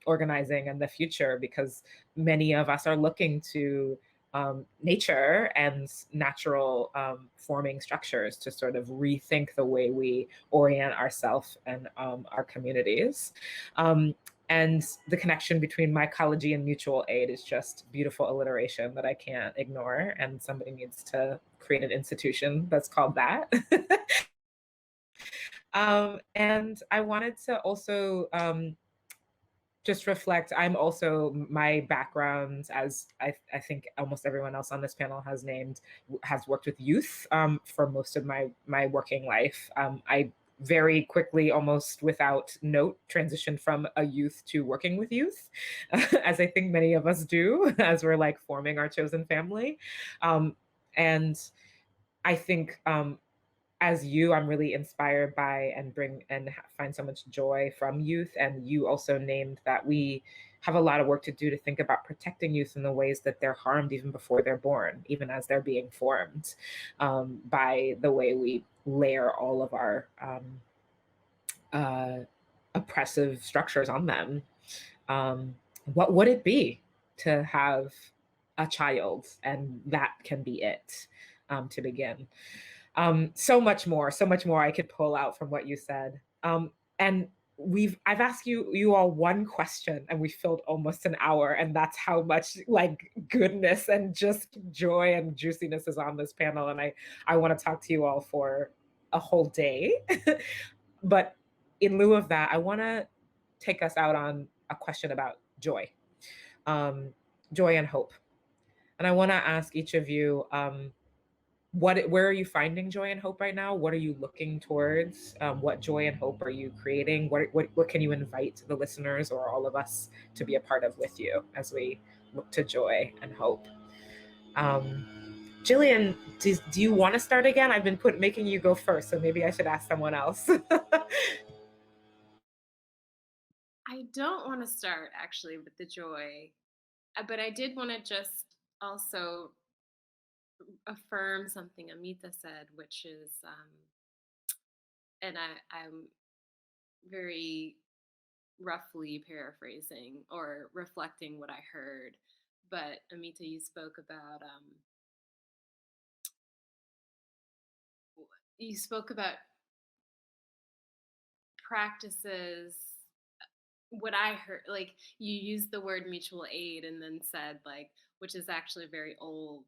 organizing and the future, because many of us are looking to nature and natural forming structures to sort of rethink the way we orient ourselves and our communities. And the connection between mycology and mutual aid is just beautiful alliteration that I can't ignore. And somebody needs to create an institution that's called that. And I wanted to also just reflect, I'm also, my background, as I think almost everyone else on this panel has named, has worked with youth for most of my working life. I very quickly, almost without note, transitioned from a youth to working with youth, as I think many of us do, as we're like forming our chosen family. And I think as you, I'm really inspired by and find so much joy from youth. And you also named that we have a lot of work to do to think about protecting youth in the ways that they're harmed even before they're born, even as they're being formed, by the way we layer all of our oppressive structures on them. What would it be to have a child, and that can be it, to begin? So much more I could pull out from what you said. And I've asked you all one question, and we filled almost an hour, and that's how much like goodness and just joy and juiciness is on this panel. And I want to talk to you all for a whole day. But in lieu of that, I want to take us out on a question about joy, joy and hope. And I want to ask each of you, where are you finding joy and hope right now? What are you looking towards? What joy and hope are you creating? What can you invite the listeners or all of us to be a part of with you as we look to joy and hope? Jillian, do you want to start again? I've been making you go first, so maybe I should ask someone else.
I don't want to start actually with the joy, but I did want to just also affirm something Amita said, which is, and I'm very roughly paraphrasing or reflecting what I heard, but Amita, you spoke about practices. What I heard, like you used the word mutual aid and then said like, which is actually a very old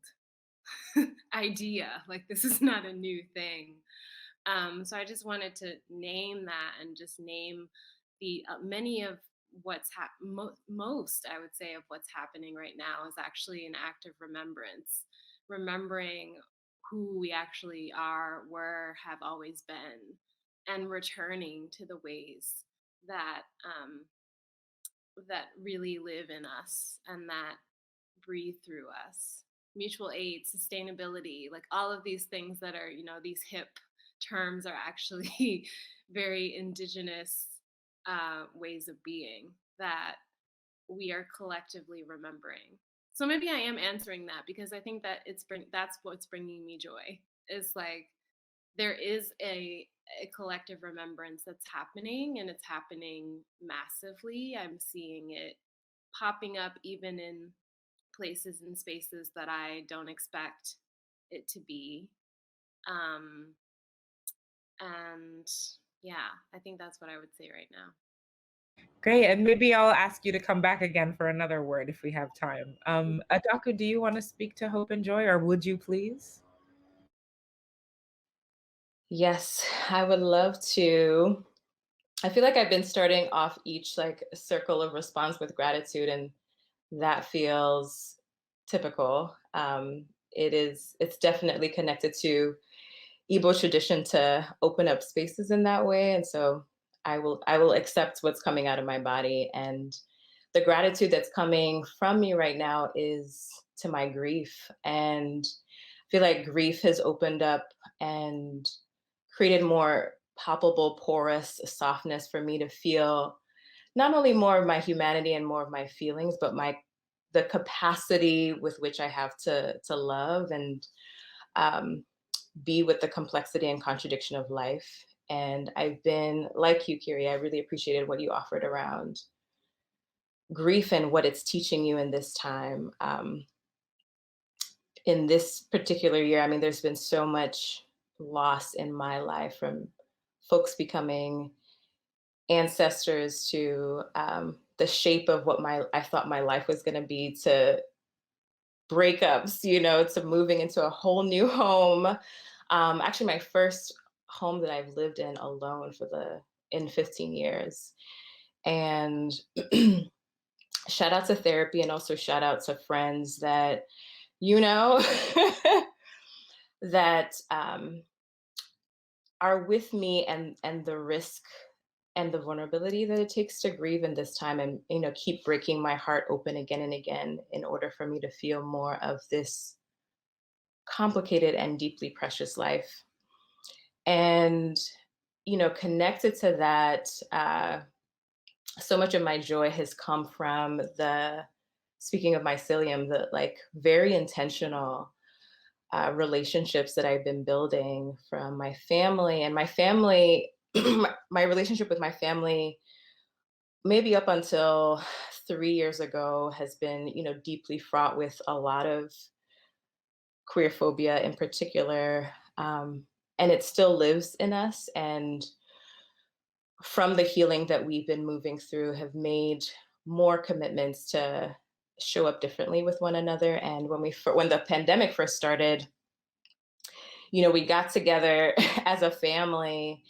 idea. Like this is not a new thing. So I just wanted to name that and just name the many of most, I would say, of what's happening right now is actually an act of remembrance, remembering who we actually are, were, have always been, and returning to the ways that that really live in us and that breathe through us. Mutual aid, sustainability, like all of these things that are, these hip terms are actually very indigenous ways of being that we are collectively remembering. So maybe I am answering that because I think that that's what's bringing me joy. Is like there is a collective remembrance that's happening, and it's happening massively. I'm seeing it popping up even in places and spaces that I don't expect it to be. And yeah, I think that's what I would say right now.
Great. And maybe I'll ask you to come back again for another word if we have time. Adaku, do you want to speak to hope and joy, or would you please?
Yes, I would love to. I feel like I've been starting off each like circle of response with gratitude, and that feels typical. It's definitely connected to Igbo tradition to open up spaces in that way. And so I will accept what's coming out of my body. And the gratitude that's coming from me right now is to my grief. And I feel like grief has opened up and created more palpable, porous softness for me to feel not only more of my humanity and more of my feelings, but the capacity with which I have to love and um, be with the complexity and contradiction of life. And I've been like you, Kiri. I really appreciated what you offered around grief and what it's teaching you in this time. In this particular year, I mean, there's been so much loss in my life, from folks becoming ancestors to the shape of what I thought my life was going to be, to breakups, to moving into a whole new home. Actually, my first home that I've lived in alone in 15 years. And shout out to therapy, and also shout out to friends that, that are with me, and the risk and the vulnerability that it takes to grieve in this time, and keep breaking my heart open again and again in order for me to feel more of this complicated and deeply precious life. And connected to that, so much of my joy has come from speaking of mycelium, the like very intentional relationships that I've been building from my family. And my family, my relationship with my family, maybe up until 3 years ago, has been, deeply fraught with a lot of queer phobia in particular. And it still lives in us. And from the healing that we've been moving through, have made more commitments to show up differently with one another. And when the pandemic first started, we got together as a family,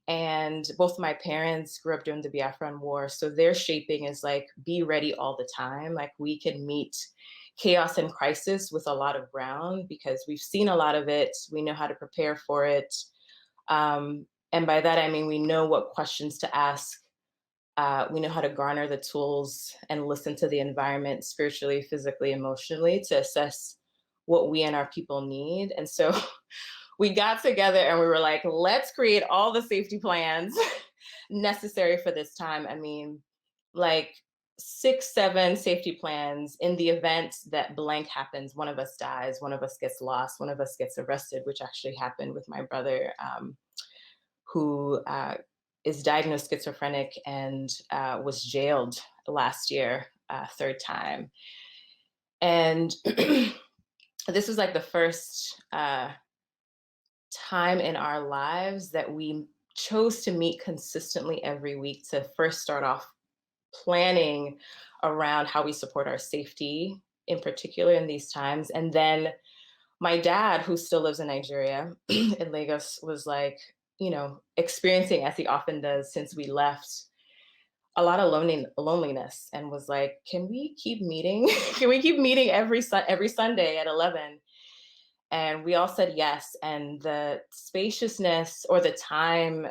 and both my parents grew up during the Biafran War. So their shaping is like, be ready all the time. Like, we can meet chaos and crisis with a lot of ground because we've seen a lot of it. We know how to prepare for it. And by that, I mean, we know what questions to ask. We know how to garner the tools and listen to the environment spiritually, physically, emotionally, to assess what we and our people need. And so we got together and we were like, let's create all the safety plans necessary for this time. I mean, like 6, 7 safety plans in the event that blank happens. One of us dies, one of us gets lost, one of us gets arrested, which actually happened with my brother, who is diagnosed schizophrenic and was jailed last year, 3rd time. And this was like the first time in our lives that we chose to meet consistently every week, to first start off planning around how we support our safety, in particular in these times. And then my dad, who still lives in Nigeria, in Lagos, was like, experiencing, as he often does since we left, a lot of loneliness, and was like, can we keep meeting? Can we keep meeting every Sunday at 11? And we all said yes. And the spaciousness or the time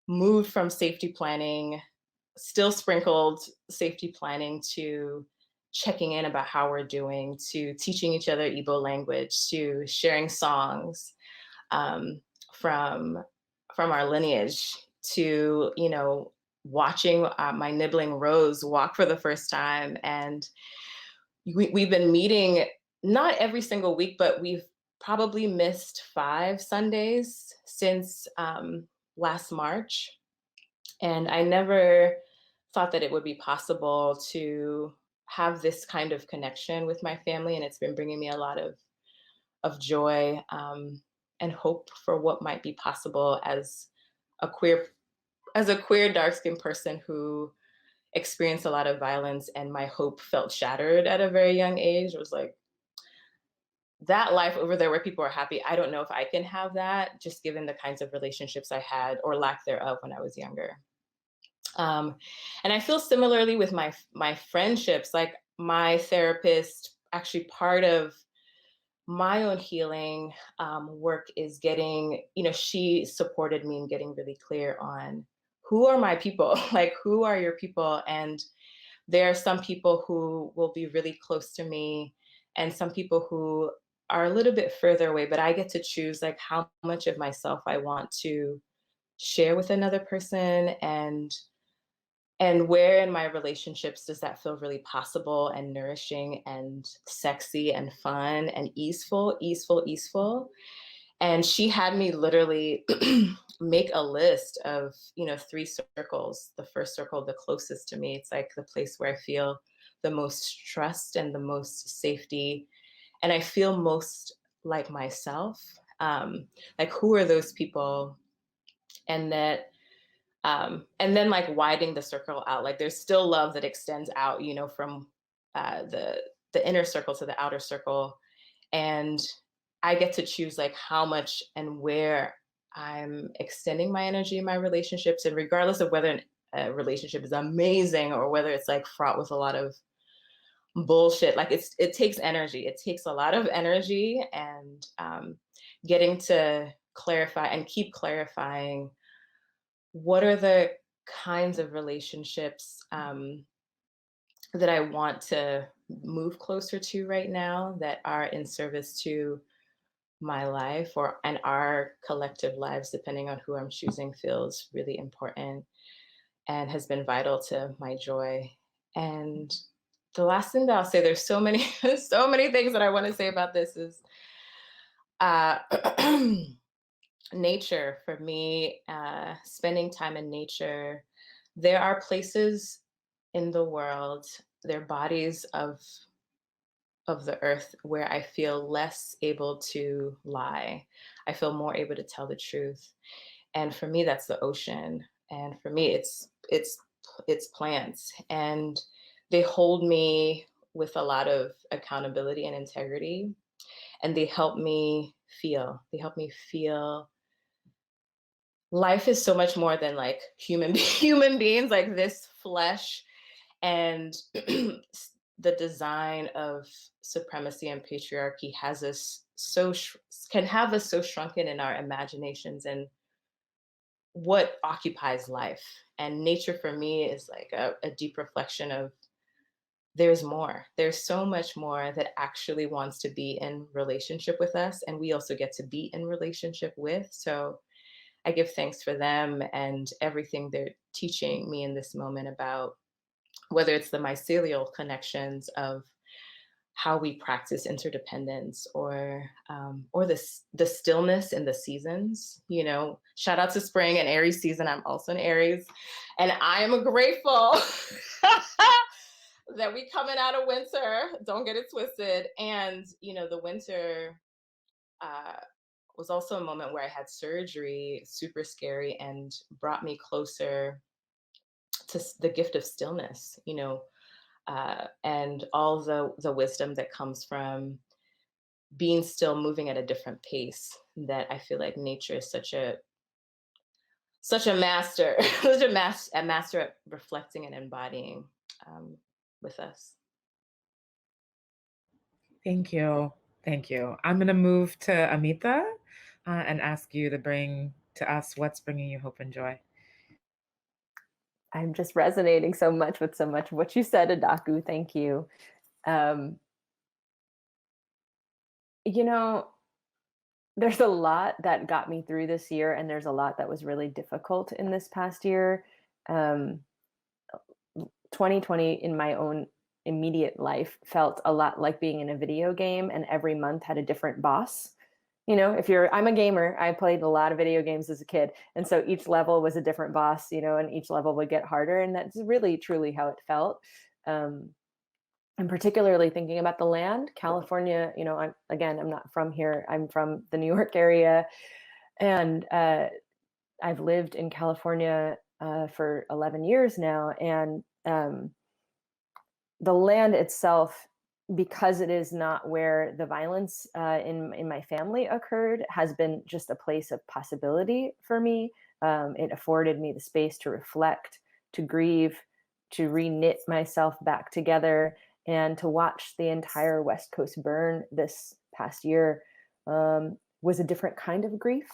moved from safety planning, still sprinkled safety planning, to checking in about how we're doing, to teaching each other Igbo language, to sharing songs um, from our lineage, to watching my nibbling Rose walk for the first time. And we've been meeting not every single week, but we've probably missed 5 Sundays since last March. And I never thought that it would be possible to have this kind of connection with my family. And it's been bringing me a lot of joy and hope for what might be possible as a queer dark-skinned person who experienced a lot of violence, and my hope felt shattered at a very young age. It was like, that life over there where people are happy, I don't know if I can have that, just given the kinds of relationships I had, or lack thereof, when I was younger. And I feel similarly with my friendships. Like, my therapist, actually part of my own healing work is getting, she supported me in getting really clear on who are my people, like, who are your people? And there are some people who will be really close to me, and some people who are a little bit further away, but I get to choose, like, how much of myself I want to share with another person, and where in my relationships does that feel really possible and nourishing and sexy and fun and easeful. And she had me literally make a list of 3 circles. The first circle, the closest to me, it's like the place where I feel the most trust and the most safety, and I feel most like myself. Like, who are those people? And that and then, like, widening the circle out. Like, there's still love that extends out, from the inner circle to the outer circle. And I get to choose, like, how much and where I'm extending my energy in my relationships. And regardless of whether a relationship is amazing or whether it's, like, fraught with a lot of bullshit, like, it takes energy. It takes a lot of energy, and getting to clarify and keep clarifying what are the kinds of relationships that I want to move closer to right now, that are in service to my life, and our collective lives, depending on who I'm choosing, feels really important and has been vital to my joy. And the last thing that I'll say, there's so many so many things that I want to say about this, is uh, nature for me, spending time in nature. There are places in the world, there are bodies of the earth where I feel less able to lie. I feel more able to tell the truth. And for me, that's the ocean. And for me, it's plants. And they hold me with a lot of accountability and integrity. And they help me feel. They help me feel life is so much more than, like, human beings, like this flesh, and the design of supremacy and patriarchy has us can have us so shrunken in our imaginations and what occupies life. And nature for me is like a deep reflection of, there's more. There's so much more that actually wants to be in relationship with us, and we also get to be in relationship with. So I give thanks for them and everything they're teaching me in this moment, about whether it's the mycelial connections of how we practice interdependence, or the stillness in the seasons. Shout out to spring and Aries season. I'm also an Aries, and I am grateful that we coming out of winter. Don't get it twisted. And the winter was also a moment where I had surgery, super scary, and brought me closer to the gift of stillness, and all the wisdom that comes from being still, moving at a different pace. That I feel like nature is such a such a master, such a master at reflecting and embodying with us.
Thank you. Thank you. I'm going to move to Amita and ask you to bring to us what's bringing you hope and joy.
I'm just resonating so much with so much of what you said, Adaku. Thank you. You know, there's a lot that got me through this year, and there's a lot that was really difficult in this past year. 2020 in my own immediate life felt a lot like being in a video game, and every month had a different boss. I'm a gamer. I played a lot of video games as a kid. And so each level was a different boss, and each level would get harder. And that's really, truly how it felt. And particularly thinking about the land, California, I'm not from here. I'm from the New York area. And I've lived in California for 11 years now. And the land itself, because it is not where the violence in my family occurred, has been just a place of possibility for me. It afforded me the space to reflect, to grieve, to re-knit myself back together, and to watch the entire West Coast burn this past year was a different kind of grief.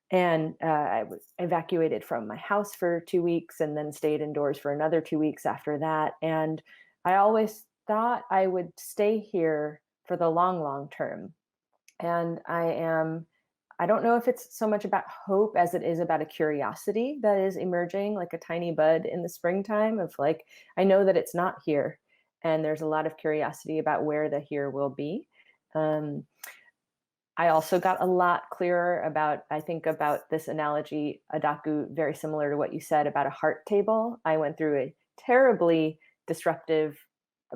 And I was evacuated from my house for 2 weeks and then stayed indoors for another 2 weeks after that. And I always thought I would stay here for the long, long term. And I don't know if it's so much about hope as it is about a curiosity that is emerging like a tiny bud in the springtime of like, I know that it's not here. And there's a lot of curiosity about where the here will be. I also got a lot clearer I think about this analogy, Adaku, very similar to what you said about a heart table. I went through a terribly disruptive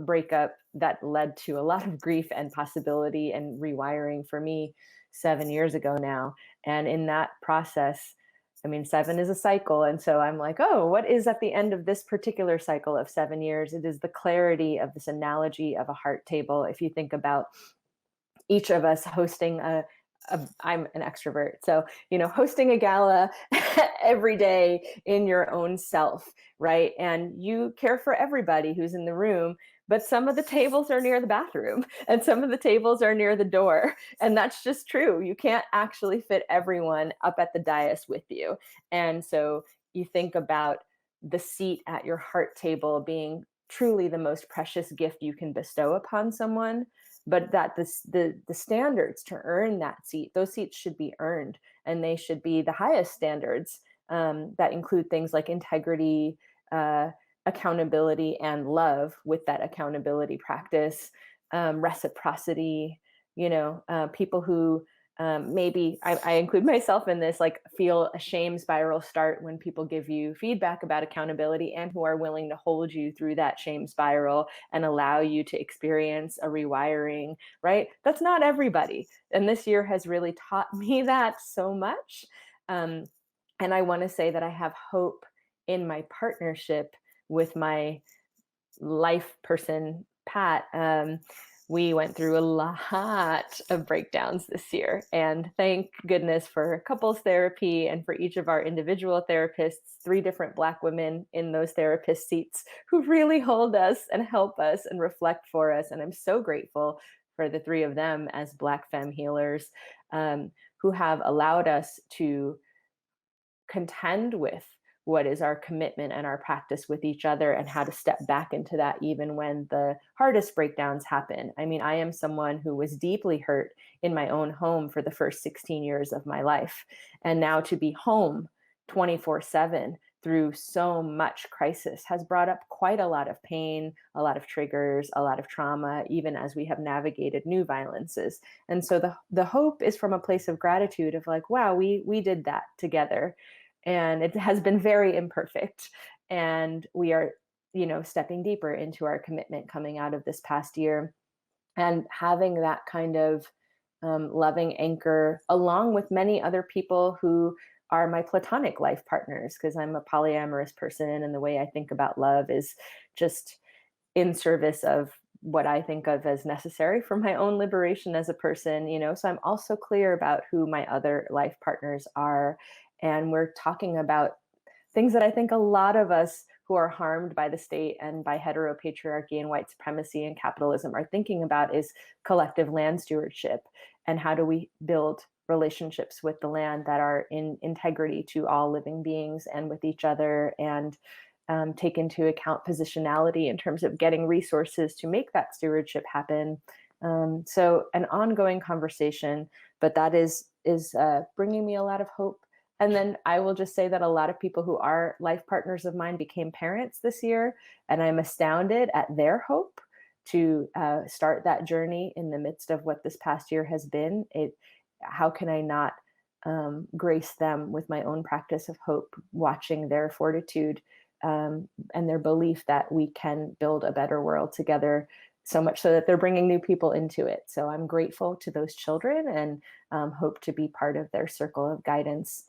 breakup that led to a lot of grief and possibility and rewiring for me 7 years ago now. And in that process, 7 is a cycle. And so I'm like, oh, what is at the end of this particular cycle of 7 years? It is the clarity of this analogy of a heart table. If you think about each of us hosting I'm an extrovert. So, hosting a gala every day in your own self, right? And you care for everybody who's in the room, but some of the tables are near the bathroom and some of the tables are near the door. And that's just true. You can't actually fit everyone up at the dais with you. And so you think about the seat at your heart table being truly the most precious gift you can bestow upon someone, but that the standards to earn that seat, those seats should be earned, and they should be the highest standards that include things like integrity, accountability, and love with that accountability practice, reciprocity, people who maybe I include myself in this, like feel a shame spiral start when people give you feedback about accountability and who are willing to hold you through that shame spiral and allow you to experience a rewiring, right? That's not everybody. And this year has really taught me that so much. And I want to say that I have hope in my partnership with my life person, Pat. We went through a lot of breakdowns this year, and thank goodness for couples therapy and for each of our individual therapists, 3 different Black women in those therapist seats who really hold us and help us and reflect for us. And I'm so grateful for the 3 of them as Black femme healers who have allowed us to contend with what is our commitment and our practice with each other and how to step back into that even when the hardest breakdowns happen. I am someone who was deeply hurt in my own home for the first 16 years of my life. And now to be home 24/7 through so much crisis has brought up quite a lot of pain, a lot of triggers, a lot of trauma, even as we have navigated new violences. And so the hope is from a place of gratitude of like, wow, we did that together. And it has been very imperfect. And we are, stepping deeper into our commitment coming out of this past year and having that kind of loving anchor along with many other people who are my platonic life partners, because I'm a polyamorous person. And the way I think about love is just in service of what I think of as necessary for my own liberation as a person, so I'm also clear about who my other life partners are. And we're talking about things that I think a lot of us who are harmed by the state and by heteropatriarchy and white supremacy and capitalism are thinking about is collective land stewardship, and how do we build relationships with the land that are in integrity to all living beings and with each other, and take into account positionality in terms of getting resources to make that stewardship happen. So an ongoing conversation, but that is bringing me a lot of hope. And then I will just say that a lot of people who are life partners of mine became parents this year, and I'm astounded at their hope to start that journey in the midst of what this past year has been. How can I not grace them with my own practice of hope, watching their fortitude and their belief that we can build a better world together, so much so that they're bringing new people into it. So I'm grateful to those children, and hope to be part of their circle of guidance,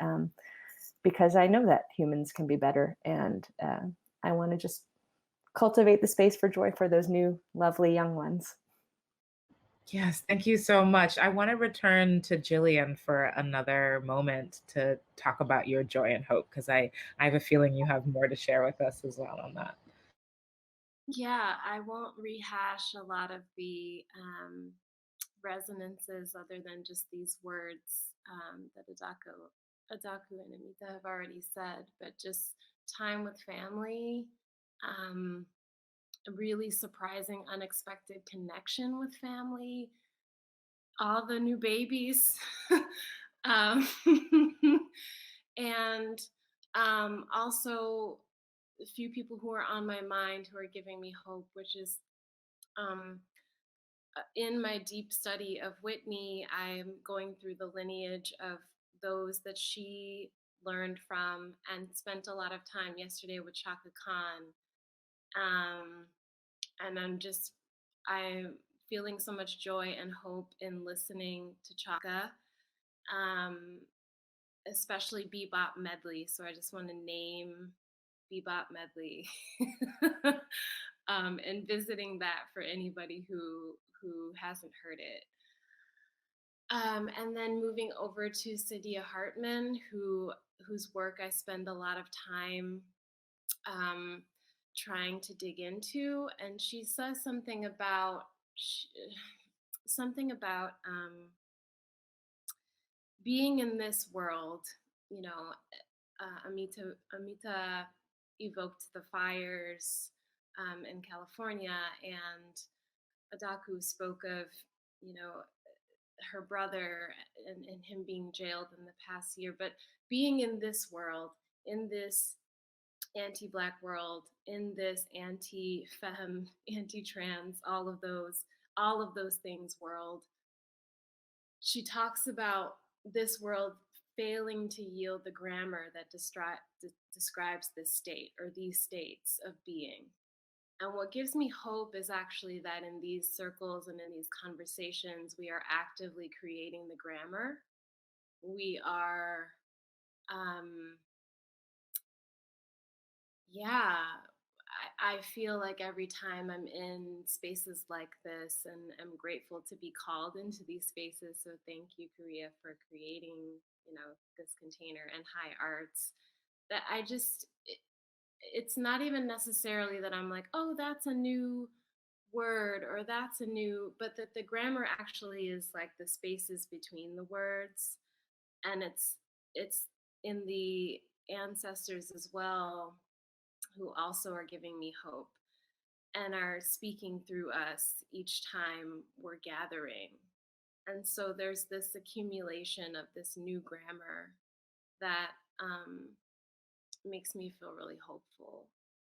because I know that humans can be better. And I want to just cultivate the space for joy for those new, lovely young ones.
Yes, thank you so much. I want to return to Jillian for another moment to talk about your joy and hope, because I have a feeling you have more to share with us as well on that.
Yeah, I won't rehash a lot of the resonances other than just these words that Adaku and Amita have already said, but just time with family, a really surprising, unexpected connection with family, all the new babies, um, and also a few people who are on my mind who are giving me hope, which is um, in my deep study of Whitney, I'm going through the lineage of those that she learned from and spent a lot of time yesterday with Chaka Khan. And I'm feeling so much joy and hope in listening to Chaka, um, especially Bebop Medley. So I just want to name Bebop Medley. And visiting that for anybody who hasn't heard it. And then moving over to Sadia Hartman, whose work I spend a lot of time trying to dig into, and she says something about being in this world. You know, Amita evoked the fires in California, and Adaku spoke of, you know, her brother and him being jailed in the past year. But being in this world, in this anti-Black world, in this anti-femme, anti-trans, all of those things world, she talks about this world failing to yield the grammar that describes this state or these states of being. And what gives me hope is actually that in these circles and in these conversations, we are actively creating the grammar. We are, I feel like every time I'm in spaces like this, and I'm grateful to be called into these spaces. So thank you, Kirya, for creating, this container and High Arts. That it's not even necessarily that I'm like, oh, that's a new word or that's a new, but that the grammar actually is like the spaces between the words, and it's in the ancestors as well, who also are giving me hope and are speaking through us each time we're gathering. And so there's this accumulation of this new grammar that makes me feel really hopeful.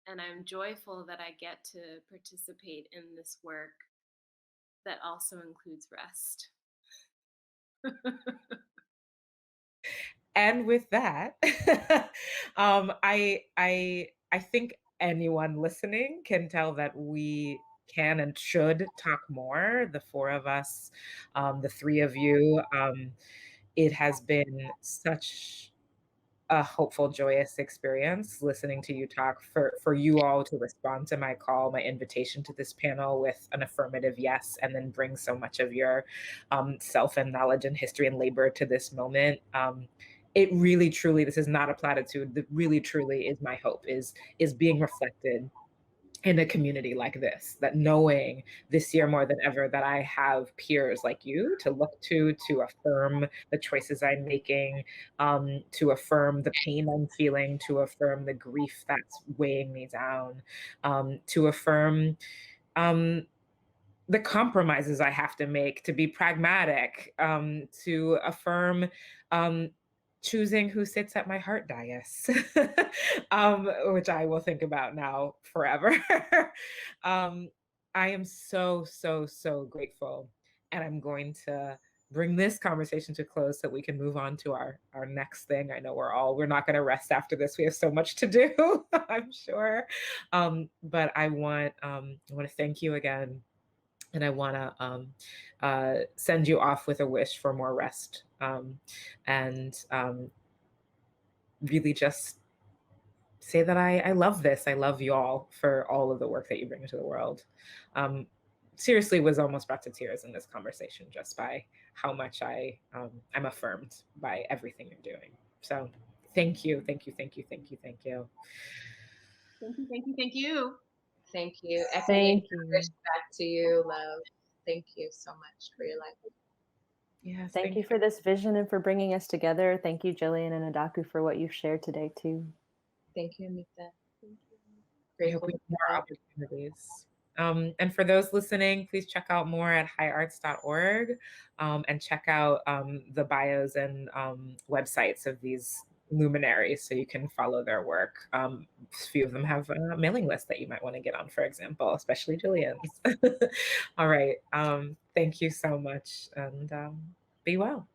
And I'm joyful that I get to participate in this work that also includes rest.
And with that, I think anyone listening can tell that we can and should talk more. The four of us, the three of you. It has been such a hopeful, joyous experience listening to you talk, for you all to respond to my call, my invitation to this panel with an affirmative yes, and then bring so much of your self and knowledge and history and labor to this moment. it really, truly, this is not a platitude. That really, truly is my hope, is being reflected in a community like this, that knowing this year more than ever that I have peers like you to look to affirm the choices I'm making, to affirm the pain I'm feeling, to affirm the grief that's weighing me down, to affirm the compromises I have to make to be pragmatic, to affirm choosing who sits at my heart dais, which I will think about now forever. I am so, so, so grateful. And I'm going to bring this conversation to a close so we can move on to our next thing. I know we're not going to rest after this. We have so much to do, I'm sure. But I want to thank you again. And I want to send you off with a wish for more rest, and really just say that I love this. I love y'all for all of the work that you bring into the world. Seriously, was almost brought to tears in this conversation just by how much I'm affirmed by everything you're doing. So thank you, thank you, thank you, thank you, thank you.
Thank you, thank you, thank you.
Thank you.
Thank you.
Back to you, love. Thank you so much for your life.
Yes,
Thank you for this vision and for bringing us together. Thank you, Jillian and Adaku, for what you've shared today too.
Thank you, Amita. Thank
I
you.
hope we have more opportunities. And for those listening, please check out more at higharts.org, and check out the bios and websites of these luminaries so you can follow their work. A few of them have a mailing list that you might want to get on, for example, especially Jillian's. All right. Thank you so much, and be well.